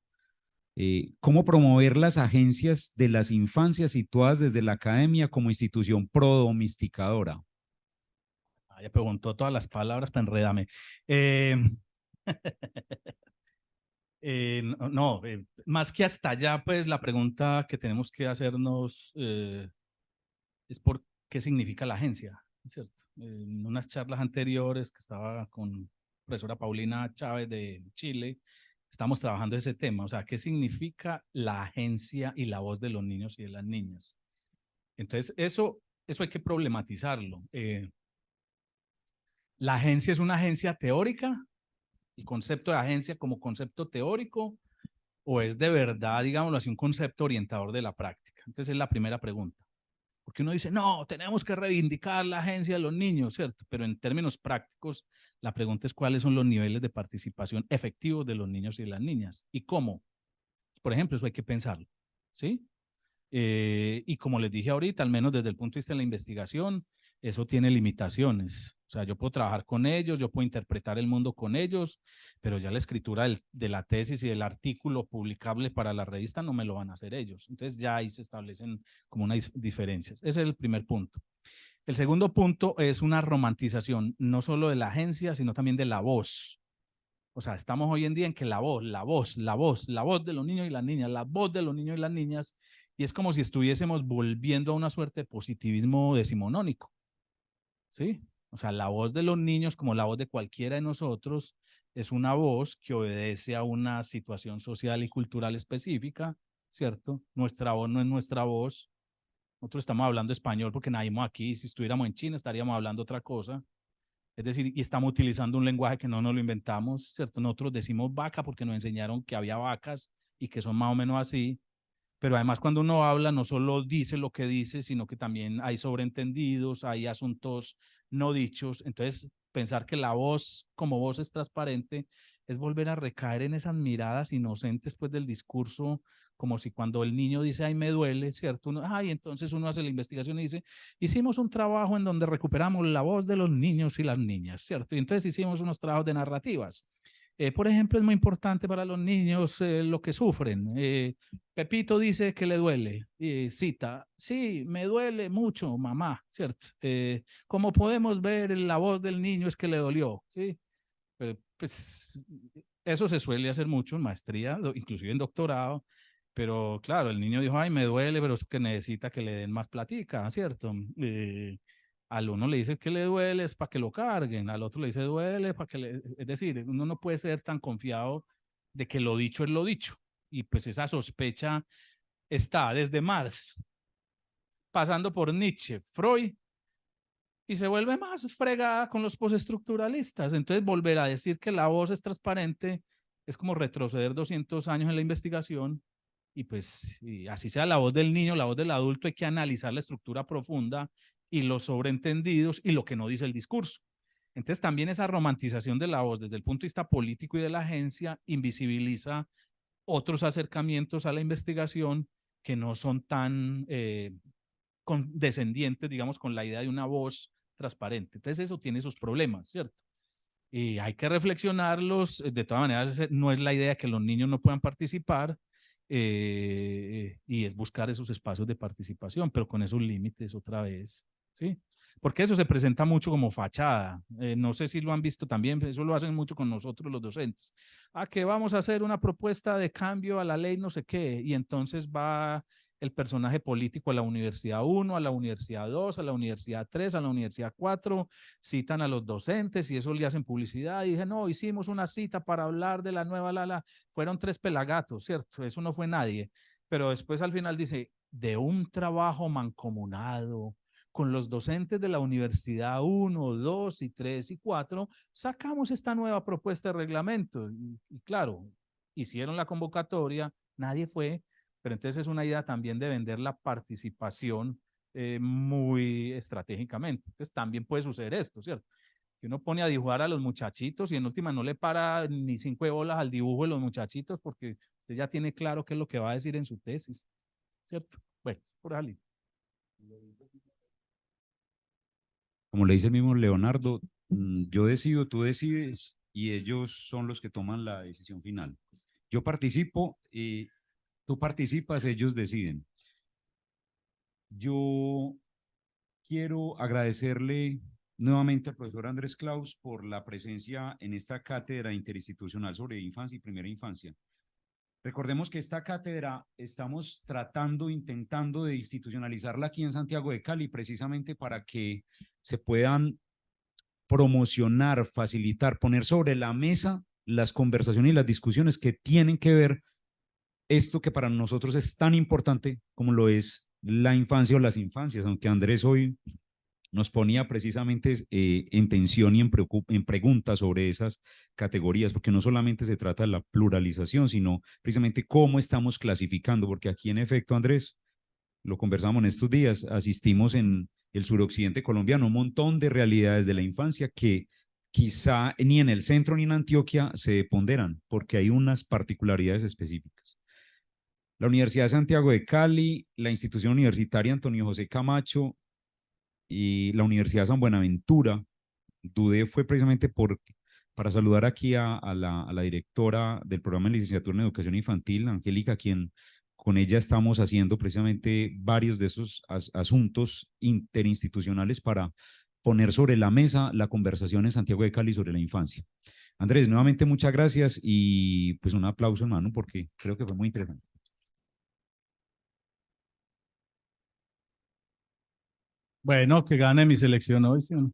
S1: ¿cómo promover las agencias de las infancias situadas desde la academia como institución pro-domesticadora?
S2: Ya preguntó todas las palabras para enredarme. No, más que hasta allá, pues la pregunta que tenemos que hacernos es por qué significa la agencia, ¿cierto? En unas charlas anteriores que estaba con profesora Paulina Chávez de Chile, estamos trabajando ese tema, o sea, ¿qué significa la agencia y la voz de los niños y de las niñas? Entonces, eso hay que problematizarlo. ¿La agencia es una agencia teórica? ¿El concepto de agencia como concepto teórico? ¿O es de verdad, digámoslo así, un concepto orientador de la práctica? Entonces es la primera pregunta. Porque uno dice, no, tenemos que reivindicar la agencia de los niños, ¿cierto? Pero en términos prácticos, la pregunta es cuáles son los niveles de participación efectivos de los niños y de las niñas. ¿Y cómo? Por ejemplo, eso hay que pensarlo, ¿sí? Y como les dije ahorita, al menos desde el punto de vista de la investigación, eso tiene limitaciones. O sea, yo puedo trabajar con ellos, yo puedo interpretar el mundo con ellos, pero ya la escritura de la tesis y del artículo publicable para la revista no me lo van a hacer ellos. Entonces ya ahí se establecen como unas diferencias. Ese es el primer punto. El segundo punto es una romantización, no solo de la agencia, sino también de la voz. O sea, estamos hoy en día en que la voz de los niños y las niñas, la voz de los niños y las niñas, y es como si estuviésemos volviendo a una suerte de positivismo decimonónico, ¿sí? O sea, la voz de los niños, como la voz de cualquiera de nosotros, es una voz que obedece a una situación social y cultural específica, ¿cierto? Nuestra voz no es nuestra voz. Nosotros estamos hablando español porque nacimos aquí, si estuviéramos en China estaríamos hablando otra cosa. Es decir, y estamos utilizando un lenguaje que no nos lo inventamos, ¿cierto? Nosotros decimos vaca porque nos enseñaron que había vacas y que son más o menos así, pero además cuando uno habla no solo dice lo que dice, sino que también hay sobreentendidos, hay asuntos no dichos. Entonces, pensar que la voz como voz es transparente es volver a recaer en esas miradas inocentes pues del discurso, como si cuando el niño dice, ay, me duele, ¿cierto? Entonces uno hace la investigación y dice, hicimos un trabajo en donde recuperamos la voz de los niños y las niñas, ¿cierto? Y entonces hicimos unos trabajos de narrativas. Por ejemplo, es muy importante para los niños lo que sufren. Pepito dice que le duele, cita, sí, me duele mucho, mamá, ¿cierto? Como podemos ver, la voz del niño es que le dolió, ¿sí? Pero, pues, eso se suele hacer mucho en maestría, inclusive en doctorado, pero claro, el niño dijo, ay, me duele, pero es que necesita que le den más platica, ¿cierto? Al uno le dice que le duele es para que lo carguen, al otro le dice duele para que le... Es decir, uno no puede ser tan confiado de que lo dicho es lo dicho. Y pues esa sospecha está desde Marx, pasando por Nietzsche, Freud, y se vuelve más fregada con los postestructuralistas. Entonces, volver a decir que la voz es transparente es como retroceder 200 años en la investigación. Y pues, y así sea la voz del niño, la voz del adulto, hay que analizar la estructura profunda y los sobreentendidos y lo que no dice el discurso. Entonces, también esa romantización de la voz desde el punto de vista político y de la agencia invisibiliza otros acercamientos a la investigación que no son tan condescendientes, digamos, con la idea de una voz transparente. Entonces, eso tiene sus problemas, ¿cierto? Y hay que reflexionarlos. De todas maneras, no es la idea que los niños no puedan participar, y es buscar esos espacios de participación, pero con esos límites otra vez, ¿sí? Porque eso se presenta mucho como fachada. No sé si lo han visto también, eso lo hacen mucho con nosotros los docentes. Que vamos a hacer una propuesta de cambio a la ley no sé qué, y entonces va el personaje político a la universidad 1, a la universidad 2, a la universidad 3, a la universidad 4, citan a los docentes y eso le hacen publicidad y dicen, no, hicimos una cita para hablar de la nueva Lala, fueron 3 pelagatos, ¿cierto? Eso no fue nadie, pero después al final dice, de un trabajo mancomunado con los docentes de la universidad 1, 2 y 3 y 4, sacamos esta nueva propuesta de reglamento y claro, hicieron la convocatoria, nadie fue, pero entonces es una idea también de vender la participación muy estratégicamente. Entonces también puede suceder esto, ¿cierto? Que uno pone a dibujar a los muchachitos y en última no le para ni 5 bolas al dibujo de los muchachitos porque usted ya tiene claro qué es lo que va a decir en su tesis, ¿cierto? Bueno, por ahí.
S1: Como le dice el mismo Leonardo, yo decido, tú decides y ellos son los que toman la decisión final. Yo participo y tú participas, ellos deciden. Yo quiero agradecerle nuevamente al profesor Andrés Claus por la presencia en esta cátedra interinstitucional sobre infancia y primera infancia. Recordemos que esta cátedra estamos tratando, intentando de institucionalizarla aquí en Santiago de Cali, precisamente para que se puedan promocionar, facilitar, poner sobre la mesa las conversaciones y las discusiones que tienen que ver esto que para nosotros es tan importante como lo es la infancia o las infancias, aunque Andrés hoy nos ponía precisamente en tensión y en preguntas sobre esas categorías, porque no solamente se trata de la pluralización, sino precisamente cómo estamos clasificando, porque aquí en efecto, Andrés, lo conversamos en estos días, asistimos en el suroccidente colombiano, un montón de realidades de la infancia que quizá ni en el centro ni en Antioquia se ponderan, porque hay unas particularidades específicas. La Universidad de Santiago de Cali, la institución universitaria Antonio José Camacho y la Universidad de San Buenaventura. Dudé fue precisamente para saludar aquí a la directora del programa de licenciatura en educación infantil, Angélica, quien con ella estamos haciendo precisamente varios de esos asuntos interinstitucionales para poner sobre la mesa la conversación en Santiago de Cali sobre la infancia. Andrés, nuevamente muchas gracias y pues un aplauso, hermano, porque creo que fue muy interesante.
S2: Bueno, que gane mi selección hoy, ¿sí o no?